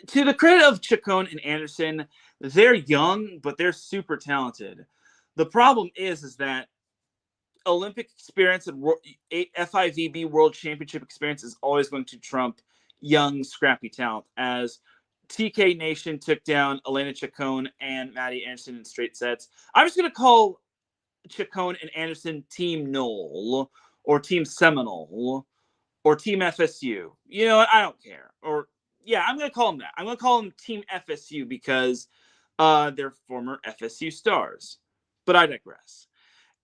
to the credit of Chacon and Anderson, they're young, but they're super talented. The problem is that Olympic experience and FIVB World Championship experience is always going to trump young, scrappy talent, as TK Nation took down Elena Chacon and Maddie Anderson in straight sets. I'm just going to call Chacon and Anderson Team Knoll or Team Seminole or Team FSU. You know what? I don't care. Or, yeah, I'm going to call them that. I'm going to call them Team FSU because they're former FSU stars. But I digress.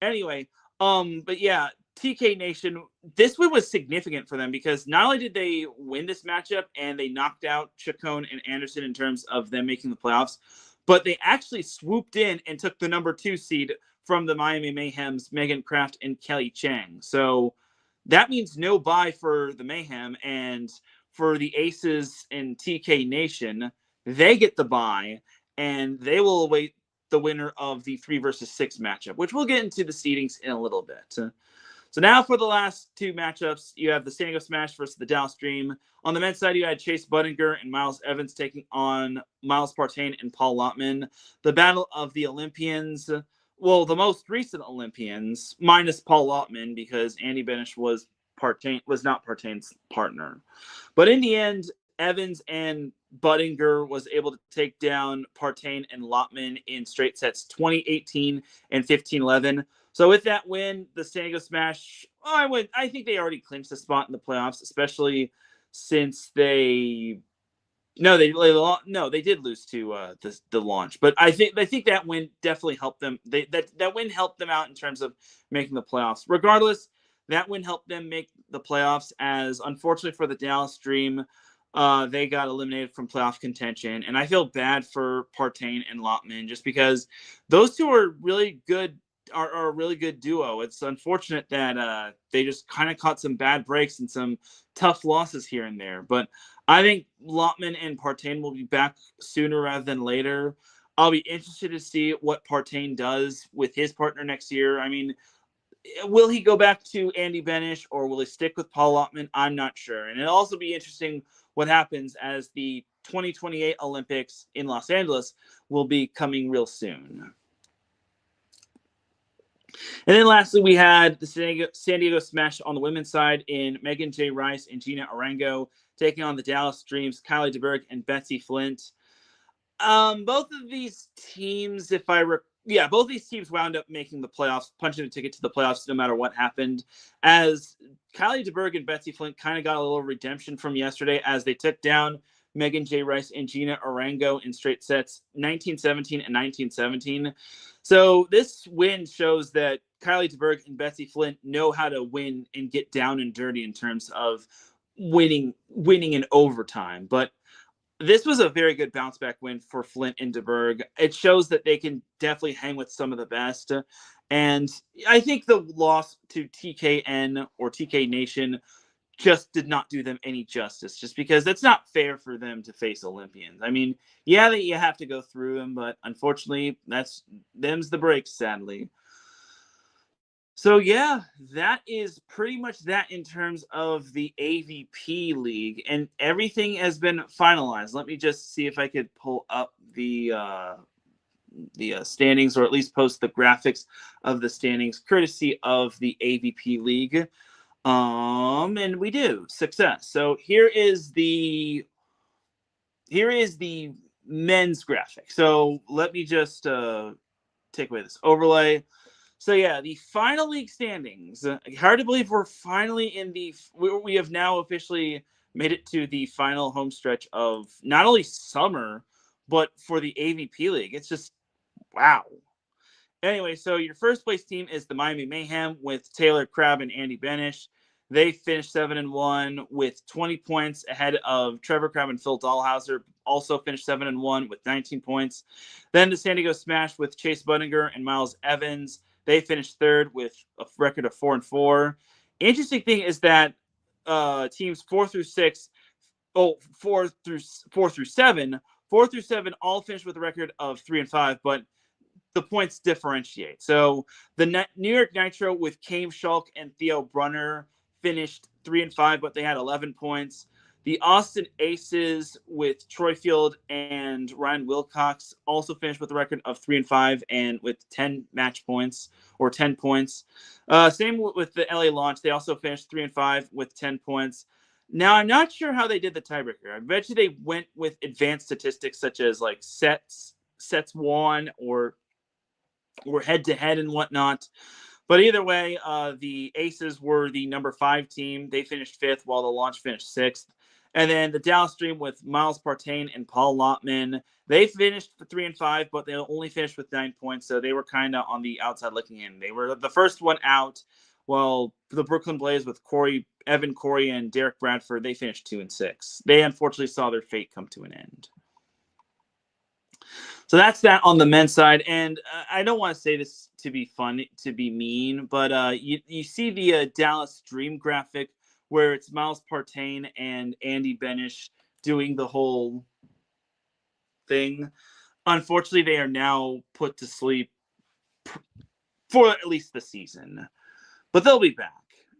Anyway, but yeah, TK Nation, this one was significant for them because not only did they win this matchup and they knocked out Chacon and Anderson in terms of them making the playoffs, but they actually swooped in and took the number 2 seed from the Miami Mayhem's Megan Kraft and Kelly Chang. So that means no bye for the Mayhem, and for the Aces and TK Nation, they get the bye and they will await the winner of the 3 versus 6 matchup, which we'll get into the seedings in a little bit. So now for the last 2 matchups, you have the San Diego Smash versus the Dallas Dream. On the men's side, you had Chase Budinger and Miles Evans taking on Miles Partain and Paul Lotman. The battle of the Olympians, well, the most recent Olympians, minus Paul Lotman, because Andy Benish was not Partain's partner. But in the end, Evans and Budinger was able to take down Partain and Lotman in straight sets, 20-18 and 15-11. So with that win, the San Diego Smash, I think they already clinched a spot in the playoffs, especially since they did lose to the Launch. But I think that win definitely helped them. That win helped them out in terms of making the playoffs. Regardless, that win helped them make the playoffs, as unfortunately for the Dallas Dream, they got eliminated from playoff contention. And I feel bad for Partain and Lotman just because those two are really good are a really good duo. It's unfortunate that they just kind of caught some bad breaks and some tough losses here and there. But I think Lotman and Partain will be back sooner rather than later. I'll be interested to see what Partain does with his partner next year. I mean, will he go back to Andy Benish or will he stick with Paul Lotman? I'm not sure. And it'll also be interesting what happens as the 2028 Olympics in Los Angeles will be coming real soon. And then lastly, we had the San Diego Smash on the women's side in Megan J. Rice and Gina Arango taking on the Dallas Dreams, Kylie DeBerg and Betsy Flint. Both of these teams, both these teams wound up making the playoffs, punching a ticket to the playoffs no matter what happened, as Kylie DeBerg and Betsy Flint kind of got a little redemption from yesterday as they took down Megan J. Rice and Gina Arango in straight sets, 19-17 and 19-17. So this win shows that Kylie DeBerg and Betsy Flint know how to win and get down and dirty in terms of winning in overtime. But this was a very good bounce back win for Flint and DeBerg. It shows that they can definitely hang with some of the best. And I think the loss to TKN or TK Nation just did not do them any justice, just because it's not fair for them to face Olympians. I mean, yeah, you have to go through them, but unfortunately, them's the breaks, sadly. So yeah, that is pretty much that in terms of the AVP League, and everything has been finalized. Let me just see if I could pull up the standings, or at least post the graphics of the standings, courtesy of the AVP League. And we do. Success. So here is the men's graphic. So let me just take away this overlay. So yeah, the final league standings. Hard to believe we're finally in we have now officially made it to the final home stretch of not only summer, but for the AVP League. It's just, wow. Anyway, so your first place team is the Miami Mayhem with Taylor Crabb and Andy Benish. They finished 7-1 with 20 points ahead of Trevor Crabb and Phil Dahlhauser, also finished 7-1 with 19 points. Then the San Diego Smash with Chase Budinger and Miles Evans. They finished third with a record of 4-4. Interesting thing is that teams 4 through 7 all finished with a record of 3-5, but the points differentiate. So the New York Nitro with Cave Schulk and Theo Brunner finished 3-5, but they had 11 points. The Austin Aces with Troy Field and Ryan Wilcox also finished with a record of 3-5 and with 10 match points or 10 points. Same with the LA Launch. They also finished 3-5 with 10 points. Now, I'm not sure how they did the tiebreaker. I bet you they went with advanced statistics such as like sets won or head-to-head and whatnot. But either way, the Aces were the number 5 team. They finished 5th, while the Launch finished 6th. And then the Dallas Dream with Miles Partain and Paul Lotman, they finished for 3-5, but they only finished with 9 points, so they were kind of on the outside looking in. They were the first one out, while the Brooklyn Blaze with Evan Corey, and Derek Bradford, they finished 2-6. They unfortunately saw their fate come to an end. So that's that on the men's side. And I don't want to say this to be fun, to be mean, but you see the Dallas Dream graphic where it's Miles Partain and Andy Benish doing the whole thing. Unfortunately, they are now put to sleep for at least the season. But they'll be back.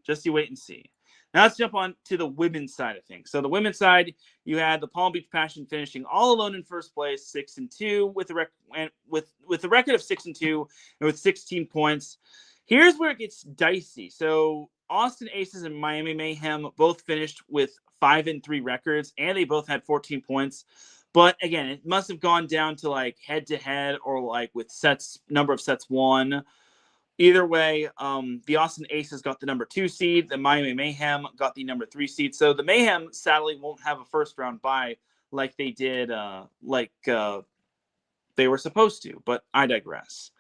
Just you wait and see. Now let's jump on to the women's side of things. So the women's side, you had the Palm Beach Passion finishing all alone in first place, 6-2 with a record of 6-2 and with 16 points. Here's where it gets dicey. So Austin Aces and Miami Mayhem both finished with 5-3 records, and they both had 14 points. But again, it must have gone down to like head-to-head or like with number of sets won. Either way, the Austin Aces got the number 2 seed. The Miami Mayhem got the number 3 seed. So the Mayhem sadly won't have a first round bye like they did, they were supposed to. But I digress.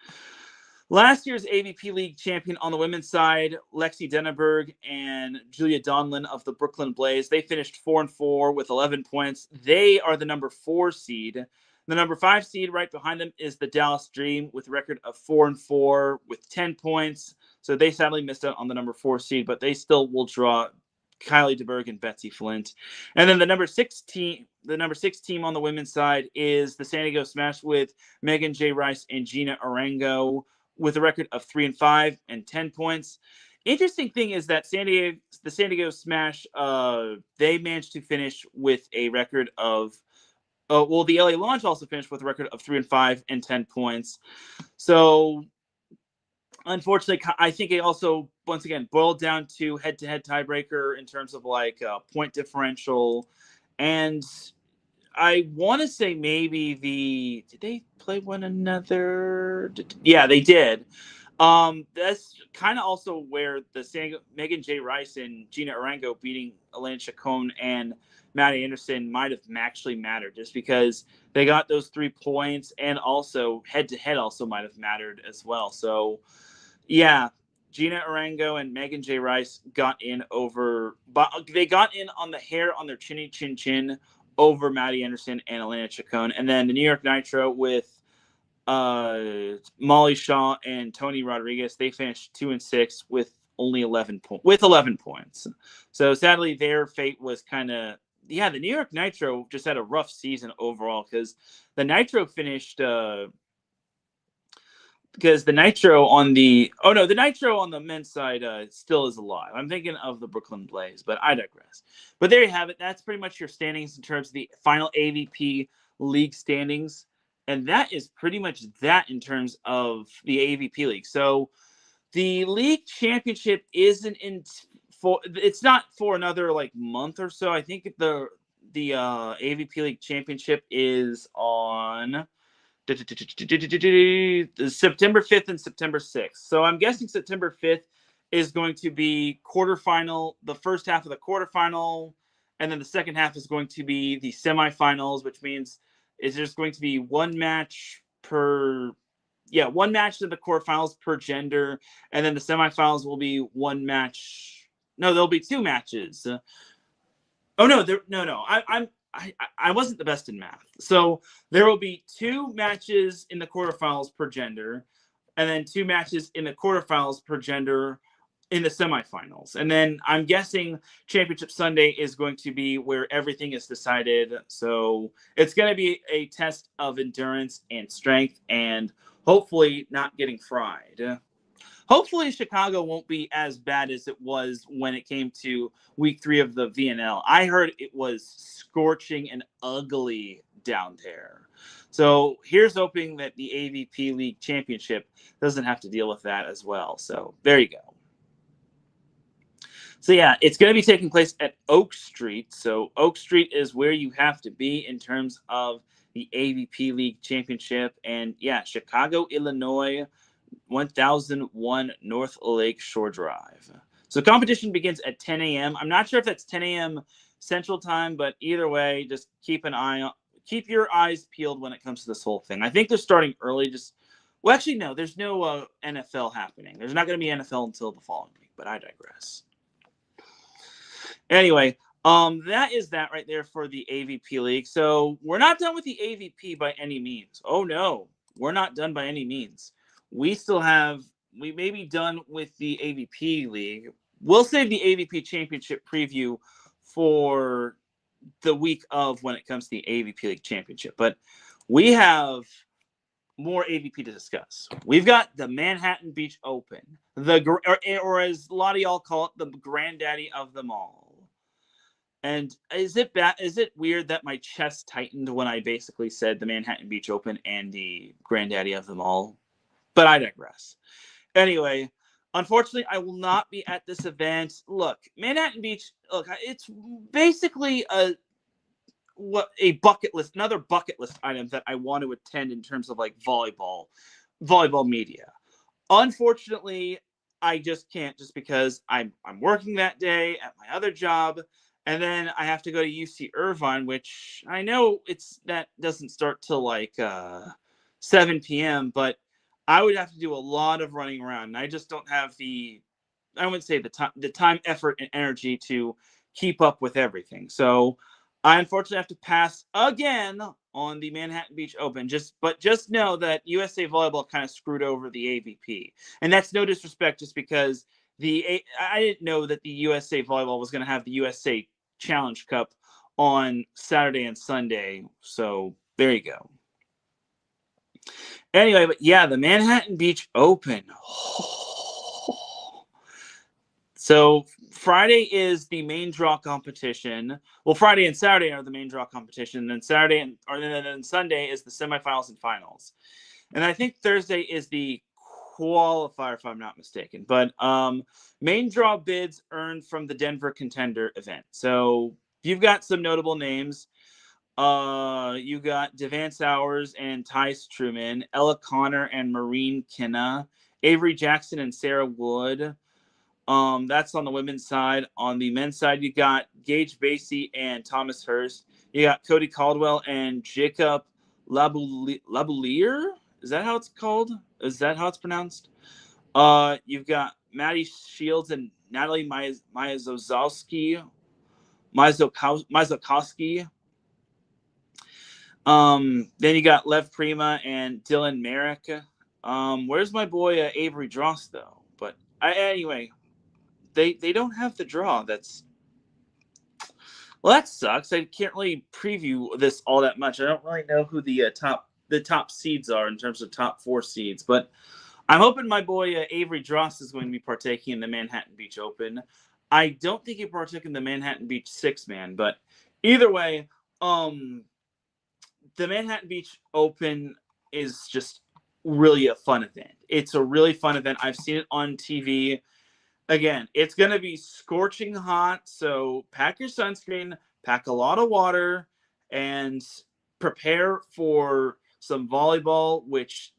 Last year's AVP League champion on the women's side, Lexi Denneberg and Julia Donlin of the Brooklyn Blaze, they finished 4-4 with 11 points. They are the number 4 seed. The number 5 seed right behind them is the Dallas Dream with a record of 4-4 with 10 points. So they sadly missed out on the number 4 seed, but they still will draw Kylie DeBerg and Betsy Flint. And then the number 6 team on the women's side is the San Diego Smash with Megan J. Rice and Gina Arango with a record of 3-5 and 10 points. Interesting thing is that the San Diego Smash, they managed to finish with a record of the LA Launch also finished with a record of 3-5 and 10 points. So, unfortunately, I think it also, once again, boiled down to head-to-head tiebreaker in terms of like point differential. And I want to say maybe did they play one another? Yeah, they did. That's kind of also where the Megan J. Rice and Gina Arango beating Elena Chacon and Maddie Anderson might have actually mattered, just because they got those 3 points, and also head-to-head also might have mattered as well. So, yeah, Gina Arango and Megan J. Rice got in but they got in on the hair on their chinny chin chin over Maddie Anderson and Elena Chacon. And then the New York Nitro with Molly Shaw and Teran Rodriguez, they finished 2-6 with only 11 points. So sadly, their fate was kind of, the New York Nitro just had a rough season overall, because the Nitro finished because the Nitro on the men's side still is alive. I'm thinking of the Brooklyn Blaze, but I digress. But there you have it. That's pretty much your standings in terms of the final AVP league standings. And that is pretty much that in terms of the AVP league. So the league championship it's not for another like month or so. I think the AVP league championship is on September 5th and September 6th. So I'm guessing September 5th is going to be quarterfinal, the first half of the quarterfinal, and then the second half is going to be the semifinals, which means there's going to be one match in the quarterfinals per gender, and then the semifinals will be one match. No, there'll be 2 matches. I wasn't the best in math. So there will be 2 matches in the quarterfinals per gender, and then 2 matches in the quarterfinals per gender in the semifinals. And then I'm guessing Championship Sunday is going to be where everything is decided. So it's going to be a test of endurance and strength, and hopefully not getting fried. Hopefully Chicago won't be as bad as it was when it came to week 3 of the VNL. I heard it was scorching and ugly down there. So here's hoping that the AVP League Championship doesn't have to deal with that as well. So there you go. So yeah, it's going to be taking place at Oak Street. So Oak Street is where you have to be in terms of the AVP League Championship. And yeah, Chicago, Illinois, 1001 North Lake Shore Drive. So competition begins at 10 a.m. I'm not sure if that's 10 a.m. Central Time, but either way, just keep your eyes peeled when it comes to this whole thing. I think they're starting early. No, there's no NFL happening. There's not going to be NFL until the following week, but I digress. Anyway, that is that right there for the AVP League. So we're not done with the AVP by any means. Oh no, we're not done by any means. We may be done with the AVP League. We'll save the AVP Championship preview for the week of when it comes to the AVP League Championship. But we have more AVP to discuss. We've got the Manhattan Beach Open, or as a lot of y'all call it, the granddaddy of them all. And is it weird that my chest tightened when I basically said the Manhattan Beach Open and the granddaddy of them all? But I digress. Anyway, unfortunately, I will not be at this event. Look, Manhattan Beach, it's basically another bucket list item that I want to attend in terms of like volleyball media. Unfortunately, I just can't, just because I'm working that day at my other job, and then I have to go to UC Irvine, which I know that doesn't start till like 7 p.m., but I would have to do a lot of running around, and I just don't have the time, effort, and energy to keep up with everything. So I unfortunately have to pass again on the Manhattan Beach Open. Just know that USA Volleyball kind of screwed over the AVP, and that's no disrespect, just because I didn't know that the USA Volleyball was going to have the USA Challenge Cup on Saturday and Sunday. So there you go. Anyway, but yeah, the Manhattan Beach Open. So Friday is the main draw competition. Well, Friday and Saturday are the main draw competition. Then then Sunday is the semifinals and finals. And I think Thursday is the qualifier, if I'm not mistaken. But main draw bids earned from the Denver Contender event. So you've got some notable names. You got Devan Sowers and Tice Truman, Ella Connor and Maureen Kinna, Avery Jackson and Sarah Wood. That's on the women's side. On the men's side, you got Gage Basie and Thomas Hurst. You got Cody Caldwell and Jacob Laboulier. Is that how it's called? Is that how it's pronounced? You've got Maddie Shields and Natalie Mazokowski. Then you got Lev Prima and Dylan Merrick. Where's my boy Avery Dross though? But anyway, they don't have the draw. That sucks. I can't really preview this all that much. I don't really know who the top seeds are in terms of top 4 seeds, but I'm hoping my boy Avery Dross is going to be partaking in the Manhattan Beach Open. I don't think he partook in the Manhattan Beach 6-man, but either way, the Manhattan Beach Open is just really a fun event. It's a really fun event. I've seen it on TV. Again, it's going to be scorching hot, so pack your sunscreen, pack a lot of water, and prepare for some volleyball, which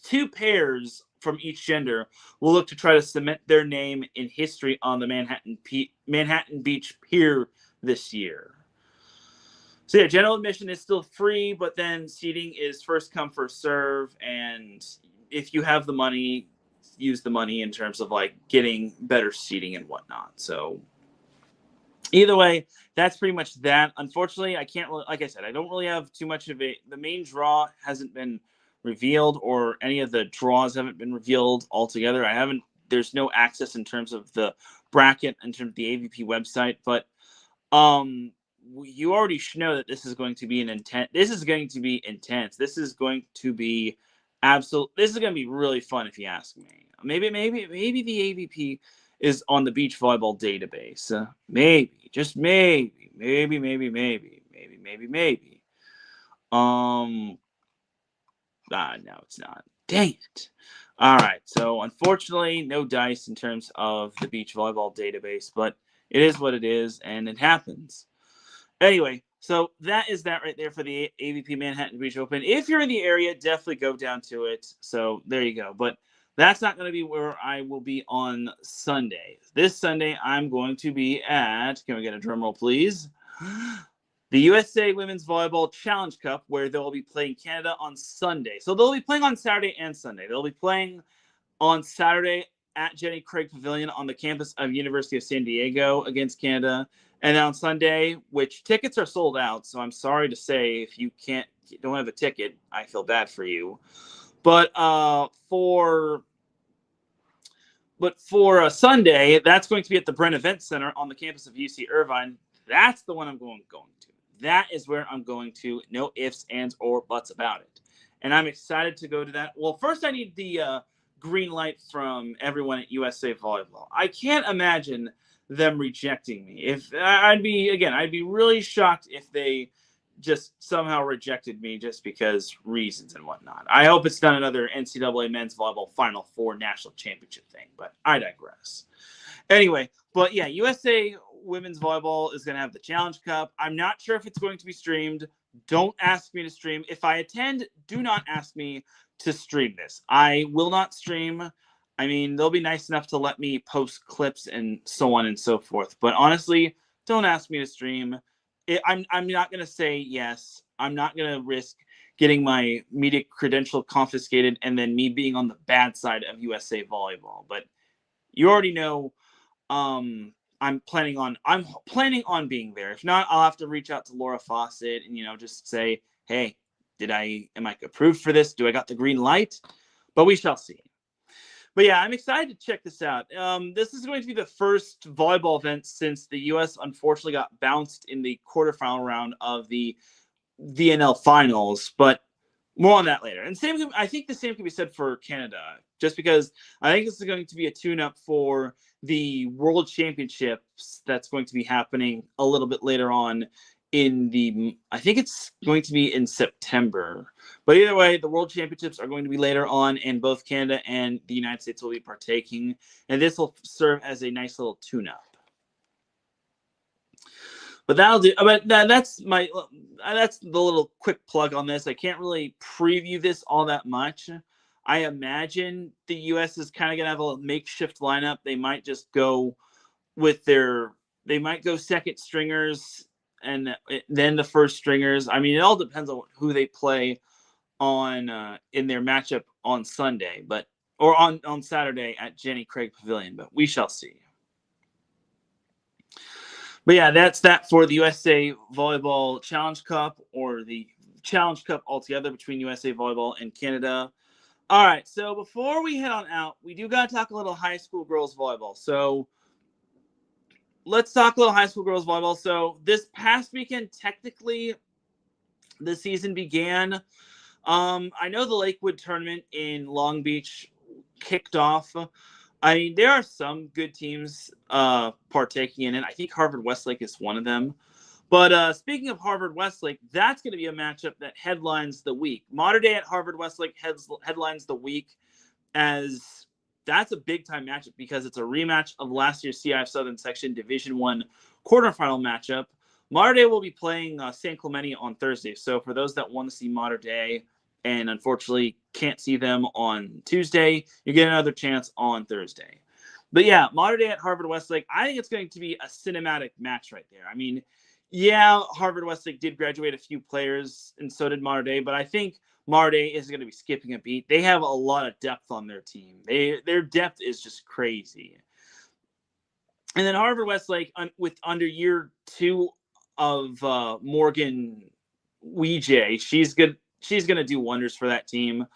2 pairs from each gender will look to try to cement their name in history on the Manhattan Beach Pier this year. So yeah, general admission is still free, but then seating is first come, first serve. And if you have the money, use the money in terms of like getting better seating and whatnot. So either way, that's pretty much that. Unfortunately, I can't really, like I said, I don't really have too much of it. The main draw hasn't been revealed, or any of the draws haven't been revealed altogether. There's no access in terms of the bracket, in terms of the AVP website, but you already know that this is going to be intense. This is going to be this is going to be really fun, if you ask me. Maybe the AVP is on the beach volleyball database. Maybe. No, it's not. Dang it. All right. So unfortunately, no dice in terms of the beach volleyball database, but it is what it is, and it happens. Anyway, so that is that right there for the AVP Manhattan Beach Open. If you're in the area, definitely go down to it. So there you go. But that's not going to be where I will be on Sunday. This Sunday, I'm going to be at, can we get a drum roll, please? The USA Women's Volleyball Challenge Cup, where they'll be playing Canada on Sunday. So they'll be playing on Saturday and Sunday. They'll be playing on Saturday at Jenny Craig Pavilion on the campus of University of San Diego against Canada. And on Sunday, which tickets are sold out, so I'm sorry to say if you don't have a ticket, I feel bad for you. But for Sunday, that's going to be at the Brent Event Center on the campus of UC Irvine. That's the one I'm going to. That is where I'm going to. No ifs, ands, or buts about it. And I'm excited to go to that. Well, first I need the green light from everyone at USA Volleyball. I can't imagine them rejecting me. I'd be really shocked if they just somehow rejected me just because reasons and whatnot. I hope it's not another NCAA Men's Volleyball Final Four National Championship thing, but I digress. Anyway, but yeah, USA Women's Volleyball is going to have the Challenge Cup. I'm not sure if it's going to be streamed. Don't ask me to stream. If I attend, do not ask me to stream this. I will not stream. I mean, they'll be nice enough to let me post clips and so on and so forth. But honestly, don't ask me to stream. I'm not going to say yes. I'm not going to risk getting my media credential confiscated and then me being on the bad side of USA Volleyball. But you already know I'm planning on being there. If not, I'll have to reach out to Laura Fawcett and, just say, hey, am I approved for this? Do I got the green light? But we shall see. But yeah, I'm excited to check this out. This is going to be the first volleyball event since the U.S. unfortunately got bounced in the quarterfinal round of the VNL finals. But more on that later. And I think the same can be said for Canada, just because I think this is going to be a tune-up for the World Championships that's going to be happening a little bit later on I think it's going to be in September. But either way, the World Championships are going to be later on, and both Canada and the United States will be partaking. And this will serve as a nice little tune-up. But that'll do. But that's the little quick plug on this. I can't really preview this all that much. I imagine the U.S. is kind of going to have a makeshift lineup. They might just go they might go second stringers and then the first stringers. I mean, it all depends on who they play on in their matchup on Sunday, or on Saturday at Jenny Craig Pavilion. But we shall see. But yeah, that's that for the USA Volleyball Challenge Cup, or the Challenge Cup altogether between USA Volleyball and Canada. All right, so before we head on out, we do got to talk a little high school girls volleyball. So let's talk a little high school girls volleyball. So this past weekend, technically, the season began. I know the Lakewood tournament in Long Beach kicked off. I mean, there are some good teams partaking in it. I think Harvard Westlake is one of them. But speaking of Harvard Westlake, that's going to be a matchup that headlines the week. Mater Dei at Harvard Westlake headlines the week, as that's a big-time matchup because it's a rematch of last year's CIF Southern Section Division I quarterfinal matchup. Mater Dei will be playing San Clemente on Thursday. So for those that want to see Mater Dei and unfortunately can't see them on Tuesday, you get another chance on Thursday. But yeah, Mater Dei at Harvard Westlake, I think it's going to be a cinematic match right there. I mean, yeah, Harvard Westlake did graduate a few players, and so did Mater Dei, but I think Mater Dei isn't going to be skipping a beat. They have a lot of depth on their team. Their depth is just crazy. And then Harvard Westlake, with under year 2 of Morgan Weejay, she's good. She's going to do wonders for that team.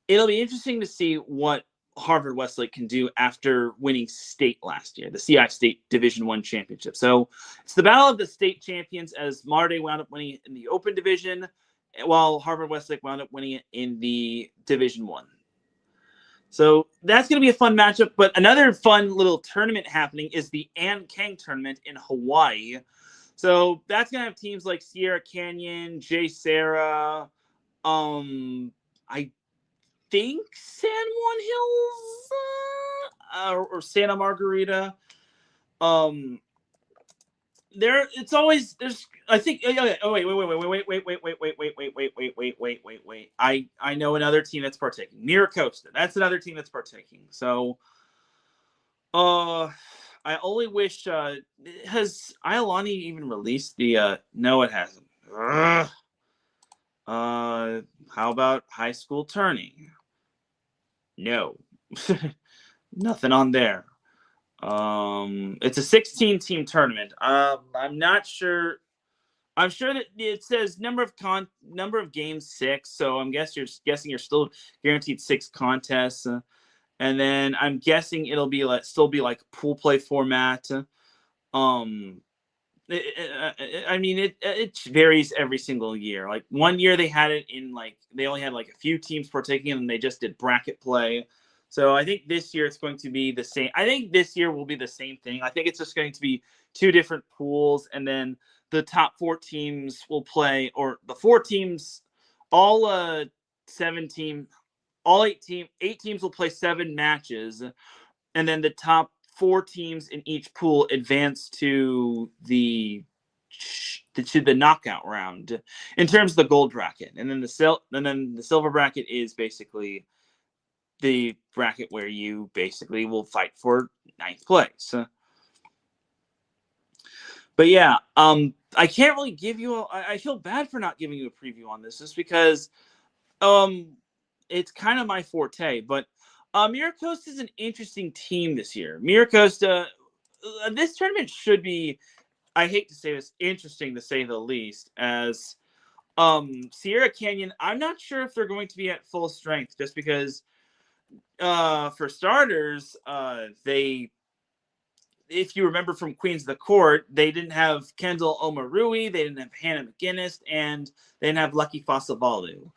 It'll be interesting to see what Harvard Westlake can do after winning state last year, the CI State Division I championship. So it's the battle of the state champions, as Mater Dei wound up winning it in the Open Division, while Harvard Westlake wound up winning it in the Division I. So that's going to be a fun matchup. But another fun little tournament happening is the Ann Kang tournament in Hawaii. So that's going to have teams like Sierra Canyon, J. Sarah, I think San Juan Hills or Santa Margarita. There's I think wait. I know another team that's partaking. Miracosta. That's another team that's partaking. So I only wish has Iolani even released the no, it hasn't. How about high school turning? No. Nothing on there. It's a 16-team tournament. I'm not sure. I'm sure that it says number of games 6. So I'm guessing you're still guaranteed 6 contests, and then I'm guessing it'll be still be like pool play format. It varies every single year. Like one year they had it in they only had a few teams partaking, and they just did bracket play. So I think this year it's going to be the same. I think this year will be the same thing. I think it's just going to be 2 different pools, and then the top 4 teams will play, or the 4 teams, all 8 teams will play 7 matches, and then the top 4 teams in each pool advance to the knockout round in terms of the gold bracket, and then the silver bracket is basically the bracket where you basically will fight for 9th place. But yeah, I can't really give you I feel bad for not giving you a preview on this, just because it's kind of my forte. But Miracosta is an interesting team this year. Miracosta, this tournament should be, I hate to say this, interesting to say the least, as Sierra Canyon, I'm not sure if they're going to be at full strength, just because for starters, if you remember from Queens of the Court, they didn't have Kendall Omarui, they didn't have Hannah McGinnis, and they didn't have Lucky Fasavalu.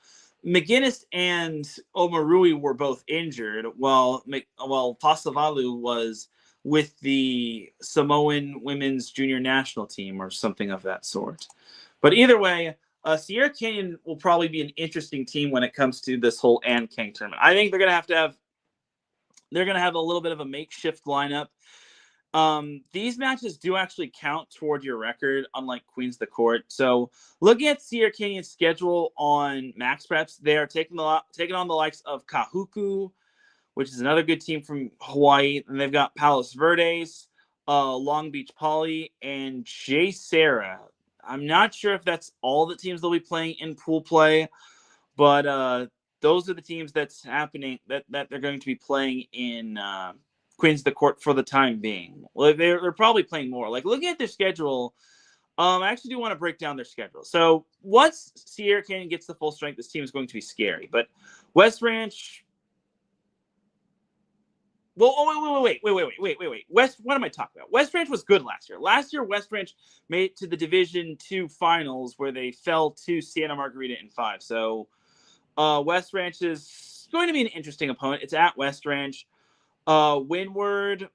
McGinnis and Omarui were both injured, while Fasavalu was with the Samoan women's junior national team or something of that sort. But either way, Sierra Canyon will probably be an interesting team when it comes to this whole Ann King tournament. I think they're going to have a little bit of a makeshift lineup. These matches do actually count toward your record, unlike Queens of the Court. So looking at Sierra Canyon's schedule on Max Preps, they are taking on the likes of Kahuku, which is another good team from Hawaii. And they've got Palos Verdes, Long Beach Poly, and J. Sarah. I'm not sure if that's all the teams they'll be playing in pool play, but those are the teams that's happening that they're going to be playing in Queens of the Court for the time being. Well, they're probably playing more. Like, looking at their schedule, I actually do want to break down their schedule. So once Sierra Canyon gets the full strength, this team is going to be scary. But West Ranch. Well, wait. What am I talking about? West Ranch was good last year. Last year, West Ranch made it to the Division II finals where they fell to Santa Margarita in 5. So West Ranch is going to be an interesting opponent. It's at West Ranch. Windward,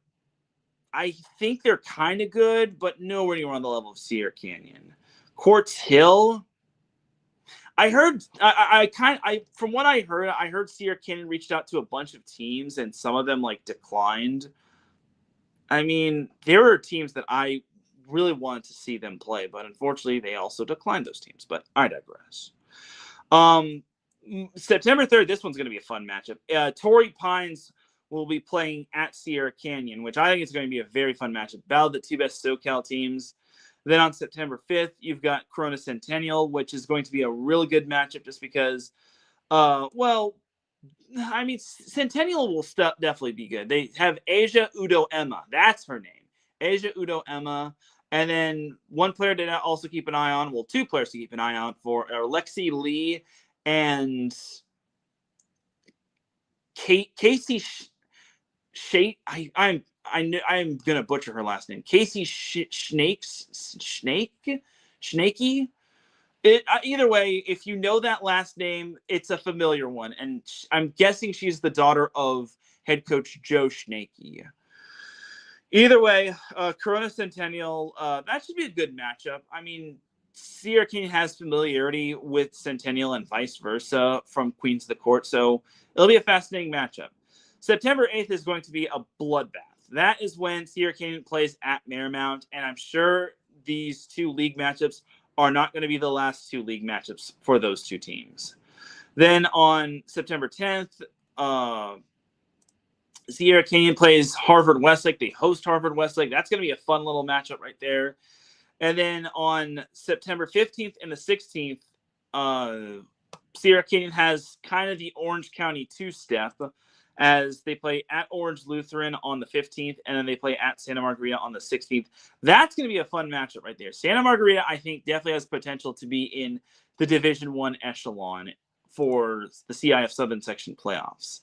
I think they're kind of good, but nowhere near on the level of Sierra Canyon. Quartz Hill, I heard, from what I heard Sierra Canyon reached out to a bunch of teams and some of them declined. I mean, there were teams that I really wanted to see them play, but unfortunately they also declined those teams, but I digress. September 3rd, this one's going to be a fun matchup. Torrey Pines will be playing at Sierra Canyon, which I think is going to be a very fun matchup. Battle of the two best SoCal teams. Then on September 5th, you've got Corona Centennial, which is going to be a really good matchup just because, Centennial will definitely be good. They have Asia Udo Emma. That's her name. Asia Udo Emma. And then one player to also keep an eye on, two players to keep an eye on for are Lexi Lee and Casey I'm gonna butcher her last name. Casey Snakey. Either way, if you know that last name, it's a familiar one, and I'm guessing she's the daughter of head coach Joe Snakey. Either way, Corona Centennial, that should be a good matchup. I mean, Sierra Canyon has familiarity with Centennial and vice versa from Queens of the Court, so it'll be a fascinating matchup. September 8th is going to be a bloodbath. That is when Sierra Canyon plays at Marymount, and I'm sure these two league matchups are not going to be the last two league matchups for those two teams. Then on September 10th, Sierra Canyon plays Harvard Westlake. They host Harvard Westlake. That's going to be a fun little matchup right there. And then on September 15th and the 16th, Sierra Canyon has kind of the Orange County two-step as they play at Orange Lutheran on the 15th, and then they play at Santa Margarita on the 16th. That's going to be a fun matchup right there. Santa Margarita, I think, definitely has potential to be in the Division I echelon for the CIF Southern Section playoffs.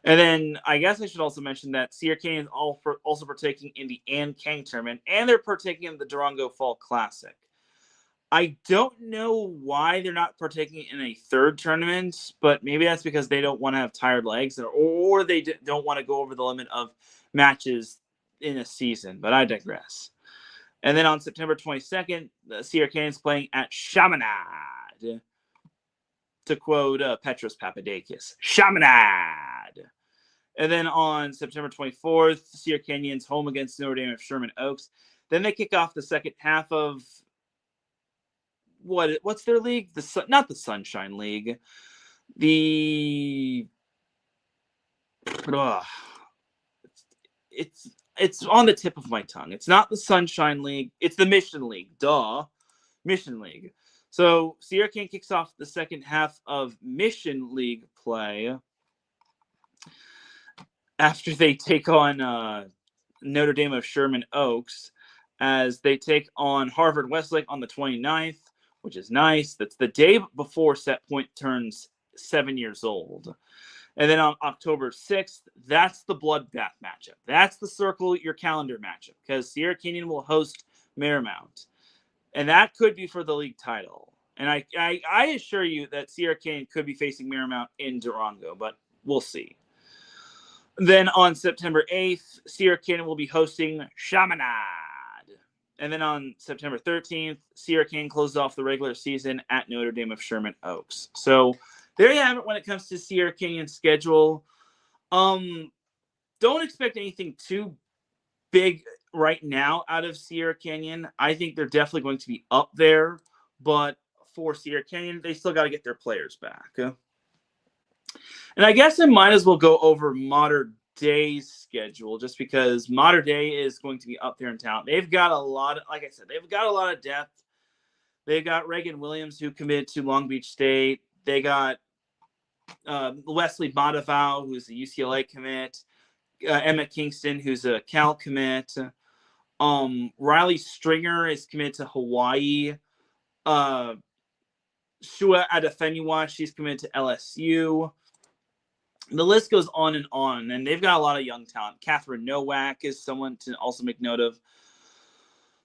And then I guess I should also mention that Sierra Canyon is also partaking in the Ann Kang tournament, and they're partaking in the Durango Fall Classic. I don't know why they're not partaking in a third tournament, but maybe that's because they don't want to have tired legs, or they don't want to go over the limit of matches in a season, but I digress. And then on September 22nd, the Sierra Canyon's playing at Chaminade, to quote Petros Papadakis. Chaminade! And then on September 24th, Sierra Canyon's home against Notre Dame of Sherman Oaks. Then they kick off the second half of what's their league? Not the Sunshine League. It's on the tip of my tongue. It's not the Sunshine League. It's the Mission League. Duh. Mission League. So Sierra Canyon kicks off the second half of Mission League play after they take on Notre Dame of Sherman Oaks, as they take on Harvard Westlake on the 29th, which is nice. That's the day before Set Point turns 7 years old. And then on October 6th, that's the bloodbath matchup. That's the circle your calendar matchup, because Sierra Canyon will host Marymount. And that could be for the league title. And I assure you that Sierra Canyon could be facing Marymount in Durango, but we'll see. Then on September 8th, Sierra Canyon will be hosting Chaminade. And then on September 13th, Sierra Canyon closes off the regular season at Notre Dame of Sherman Oaks. So there you have it when it comes to Sierra Canyon's schedule. Don't expect anything too big right now out of Sierra Canyon. I think they're definitely going to be up there, but for Sierra Canyon, they still got to get their players back. And I guess I might as well go over Mater Dei's schedule, just because Mater Dei is going to be up there in town. They've got a lot of, like I said, they've got a lot of depth. They've got Reagan Williams, who committed to Long Beach State. They got Wesley Matavau, who's a UCLA commit. Emmett Kingston, who's a Cal commit. Riley Stringer is committed to Hawaii. Shua Adefenua, she's committed to LSU. The list goes on, and they've got a lot of young talent. Catherine Nowak is someone to also make note of.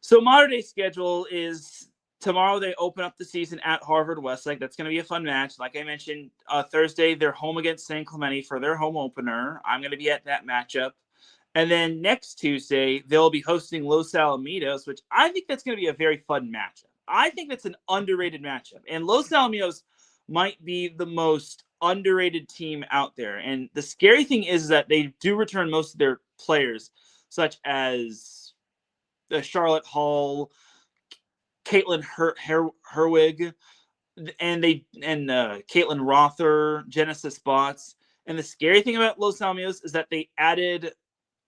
So Mater Dei schedule is tomorrow they open up the season at Harvard Westlake. That's going to be a fun match. Like I mentioned, Thursday they're home against San Clemente for their home opener. I'm going to be at that matchup. And then next Tuesday, they'll be hosting Los Alamitos, which I think that's going to be a very fun matchup. I think that's an underrated matchup. And Los Alamitos might be the most underrated team out there. And the scary thing is that they do return most of their players, such as Charlotte Hall, Caitlin Herwig, and Caitlin Rother, Genesis Botts. And the scary thing about Los Alamitos is that they added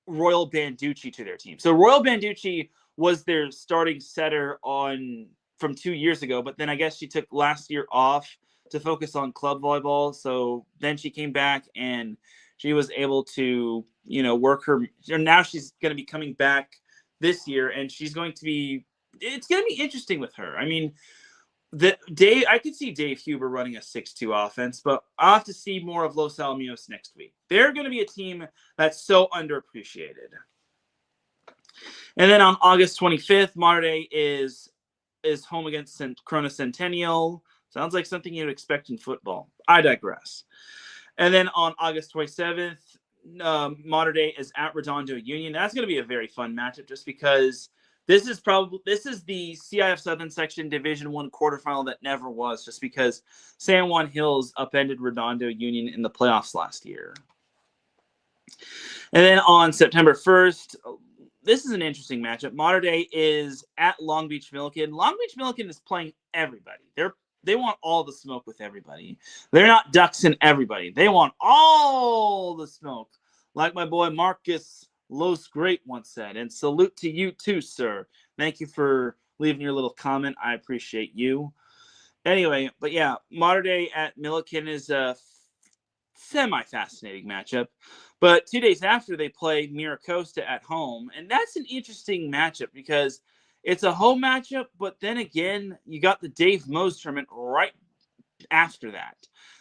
Royal Banducci to their team. So Royal Banducci was their starting setter from 2 years ago, but then I guess she took last year off to focus on club volleyball. So then she came back and she was able to, work her. Now she's going to be coming back this year, and it's going to be interesting with her. I mean, I could see Dave Huber running a 6-2 offense, but I'll have to see more of Los Alamitos next week. They're going to be a team that's so underappreciated. And then on August 25th, Mater Dei is home against Corona Centennial. Sounds like something you'd expect in football. I digress. And then on August 27th, Mater Dei is at Redondo Union. That's going to be a very fun matchup, just because this is the CIF Southern Section Division I quarterfinal that never was, just because San Juan Hills upended Redondo Union in the playoffs last year. And then on September 1st, this is an interesting matchup. Mater Dei is at Long Beach Milliken. Long Beach Milliken is playing everybody. They want all the smoke with everybody. They're not ducking everybody. They want all the smoke, like my boy Marcus Los Great once said. And salute to you too, sir. Thank you for leaving your little comment. I appreciate you. Anyway, but yeah, Mater Dei at Milliken is a semi-fascinating matchup. But 2 days after, they play Mira Costa at home. And that's an interesting matchup because it's a home matchup, but then again, you got the Dave Mose tournament right after that.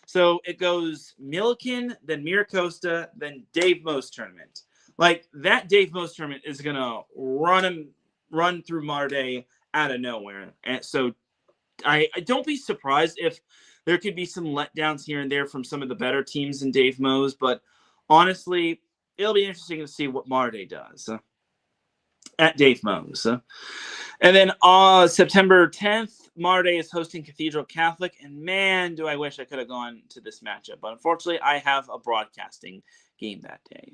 So it goes Milliken, then Mira Costa, then Dave Mose tournament. Like, that Dave Mose tournament is going to run through Mater Dei out of nowhere. And so I don't be surprised if there could be some letdowns here and there from some of the better teams in Dave Mose, but honestly, it'll be interesting to see what Mater Dei does at Dave Mose. And then September 10th, Mater Dei is hosting Cathedral Catholic, and man, do I wish I could have gone to this matchup, but unfortunately, I have a broadcasting game that day.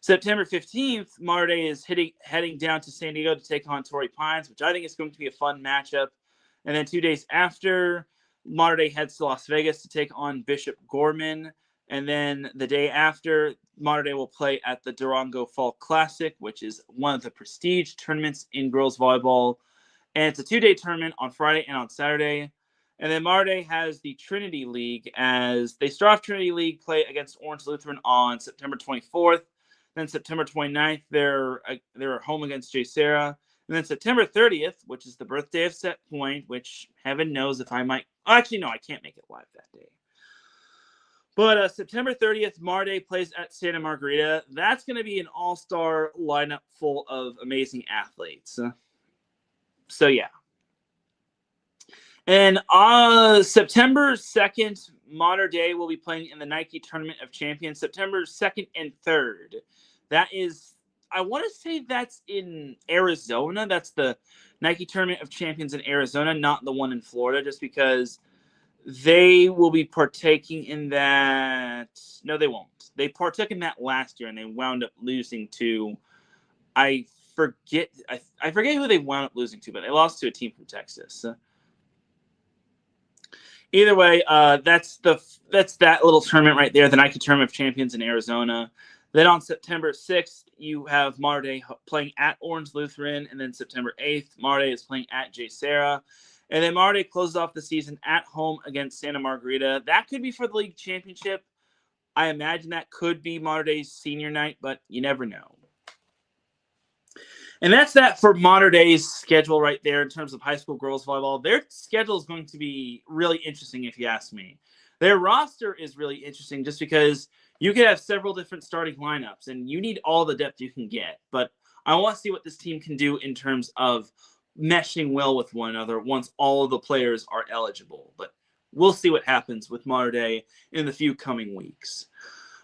September 15th, Mater Dei is heading down to San Diego to take on Torrey Pines, which I think is going to be a fun matchup. And then 2 days after, Mater Dei heads to Las Vegas to take on Bishop Gorman. And then the day after, Mater Dei will play at the Durango Fall Classic, which is one of the prestige tournaments in girls volleyball. And it's a 2-day tournament on Friday and on Saturday. And then Mater Dei has the Trinity League, as they start off Trinity League play against Orange Lutheran on September 24th. Then September 29th, they're home against J. Sarah. And then September 30th, which is the birthday of Set Point, which heaven knows if I might. Actually, no, I can't make it live that day. But September 30th, Marday plays at Santa Margarita. That's going to be an all-star lineup full of amazing athletes. So, yeah. And September 2nd, Mater Dei will be playing in the Nike Tournament of Champions. September 2nd and 3rd. That is, I want to say that's in Arizona. That's the Nike Tournament of Champions in Arizona, not the one in Florida, just because they will be partaking in that. No, they won't. They partook in that last year, and they wound up losing to, I forget who they wound up losing to, but they lost to a team from Texas. Either way, that's that little tournament right there, the Nike Tournament of Champions in Arizona. Then on September 6th, you have Mater Dei playing at Orange Lutheran, and then September 8th, Mater Dei is playing at J. Sarah. And then Mater Dei closes off the season at home against Santa Margarita. That could be for the league championship. I imagine that could be Mater Dei's senior night, but you never know. And that's that for Mater Dei's schedule right there in terms of high school girls volleyball. Their schedule is going to be really interesting if you ask me. Their roster is really interesting just because you could have several different starting lineups and you need all the depth you can get. But I want to see what this team can do in terms of meshing well with one another once all of the players are eligible. But we'll see what happens with Mater Dei in the few coming weeks.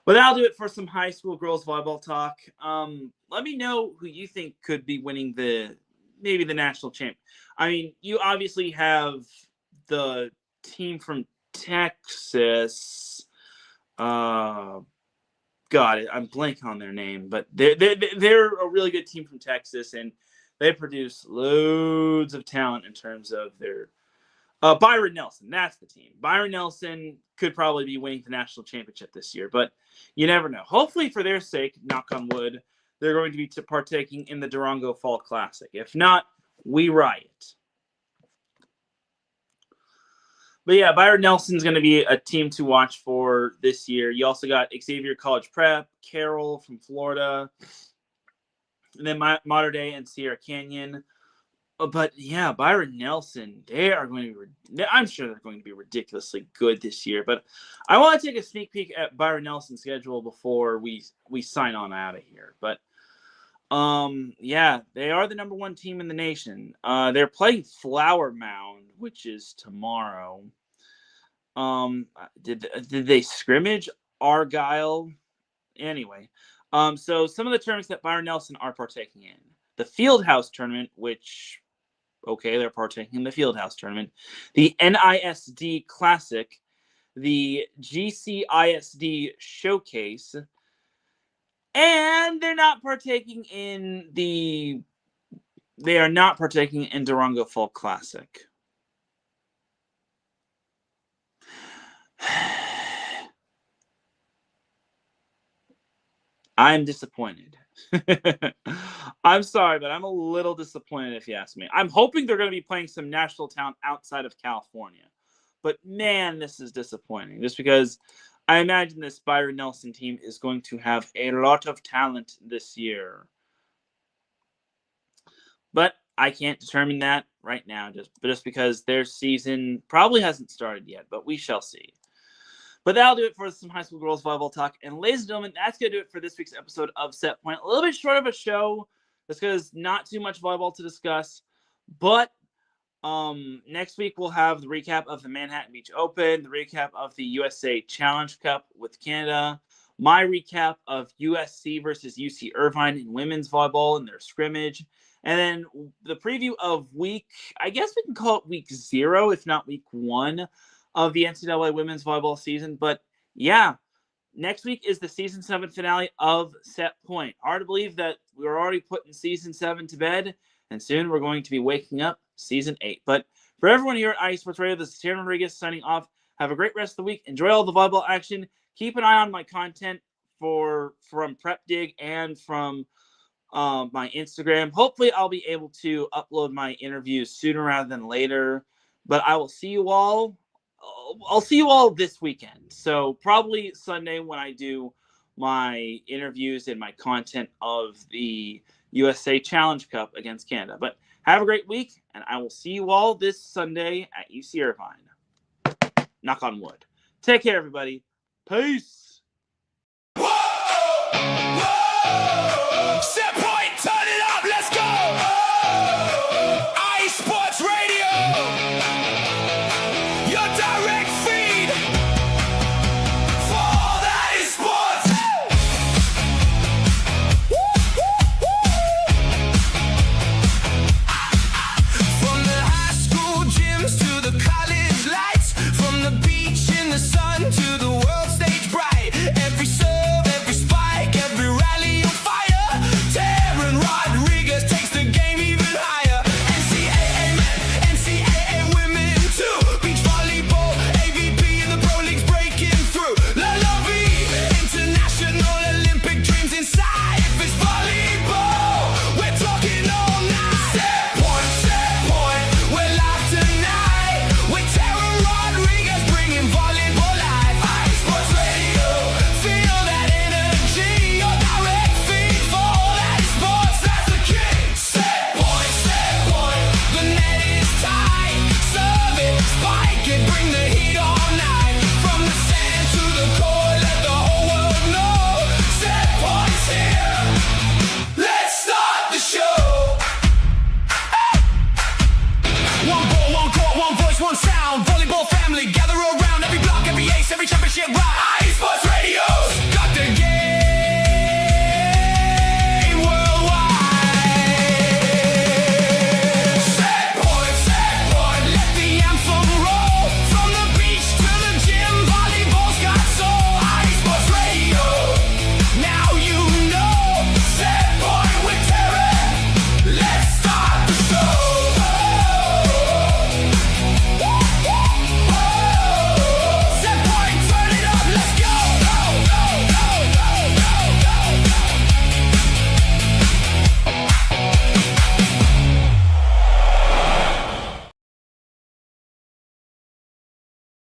But that'll do it for some high school girls volleyball talk. Let me know who you think could be winning maybe the national champ. I mean, you obviously have the team from Texas. I'm blanking on their name, but they're a really good team from Texas, and they produce loads of talent in terms of their Byron Nelson. That's the team. Byron Nelson could probably be winning the national championship this year, but you never know. Hopefully, for their sake, knock on wood, they're going to be partaking in the Durango Fall Classic. If not, we riot. But yeah, Byron Nelson's going to be a team to watch for this year. You also got Xavier College Prep, Carroll from Florida, and then Mater Dei and Sierra Canyon. But yeah, Byron Nelson, I'm sure they're going to be ridiculously good this year. But I want to take a sneak peek at Byron Nelson's schedule before we sign on out of here. But yeah, they are the number one team in the nation. They're playing Flower Mound, which is tomorrow. Did they scrimmage Argyle? Anyway, so some of the tournaments that Byron Nelson are partaking in: the Fieldhouse Tournament, which, okay, they're partaking in the Fieldhouse Tournament, the NISD Classic, the GCISD Showcase, and they're not partaking in Durango Fall Classic. I'm disappointed. I'm sorry, but I'm a little disappointed if you ask me. I'm hoping they're going to be playing some national talent outside of California. But man, this is disappointing. Just because I imagine this Byron Nelson team is going to have a lot of talent this year. But I can't determine that right now, just because their season probably hasn't started yet, but we shall see. But that'll do it for some high school girls volleyball talk. And ladies and gentlemen, that's going to do it for this week's episode of Set Point. A little bit short of a show, just because not too much volleyball to discuss. But next week we'll have the recap of the Manhattan Beach Open, the recap of the USA Challenge Cup with Canada, my recap of USC versus UC Irvine in women's volleyball and their scrimmage, and then the preview of I guess we can call it week 0, if not week 1, of the NCAA women's volleyball season. But yeah, next week is the season 7 finale of Set Point. Hard to believe that we're already putting season 7 to bed, and soon we're going to be waking up season 8. But for everyone here at IE Sports Radio, this is Teran Rodriguez signing off. Have a great rest of the week. Enjoy all the volleyball action. Keep an eye on my content from Prep Dig and from my Instagram. Hopefully I'll be able to upload my interviews sooner rather than later. But I will see you all. I'll see you all this weekend. So probably Sunday when I do my interviews and my content of the USA Challenge Cup against Canada. But have a great week, and I will see you all this Sunday at UC Irvine. Knock on wood. Take care, everybody. Peace. Set point, turn it up, let's go! IE Sports Radio, your direct feed for all that is sports. From the high school gyms to the college lights, from the beach in the sun to the world stage bright, every serve, every spike, every rally on fire. Teran Rodriguez takes the game even higher. NCAA men, NCAA women too. Beach volleyball, AVP and the pro leagues breaking through. La la vie, international Olympic dreams inside. If it's volleyball, we're talking all night. Set point, we're live tonight. With Teran Rodriguez bringing volleyball live. IE Sports Radio, feel that energy. Your direct feed for all that is sports. That's the key. Set point, the net is tight. Serve it, spike it, bring the heat all night. From the sand to the court, let the whole world know. Set point's here. Let's start the show. One ball, one court, one voice, one sound. Volleyball family, gather around. Every block, every ace, every championship round. IE Sports Radio.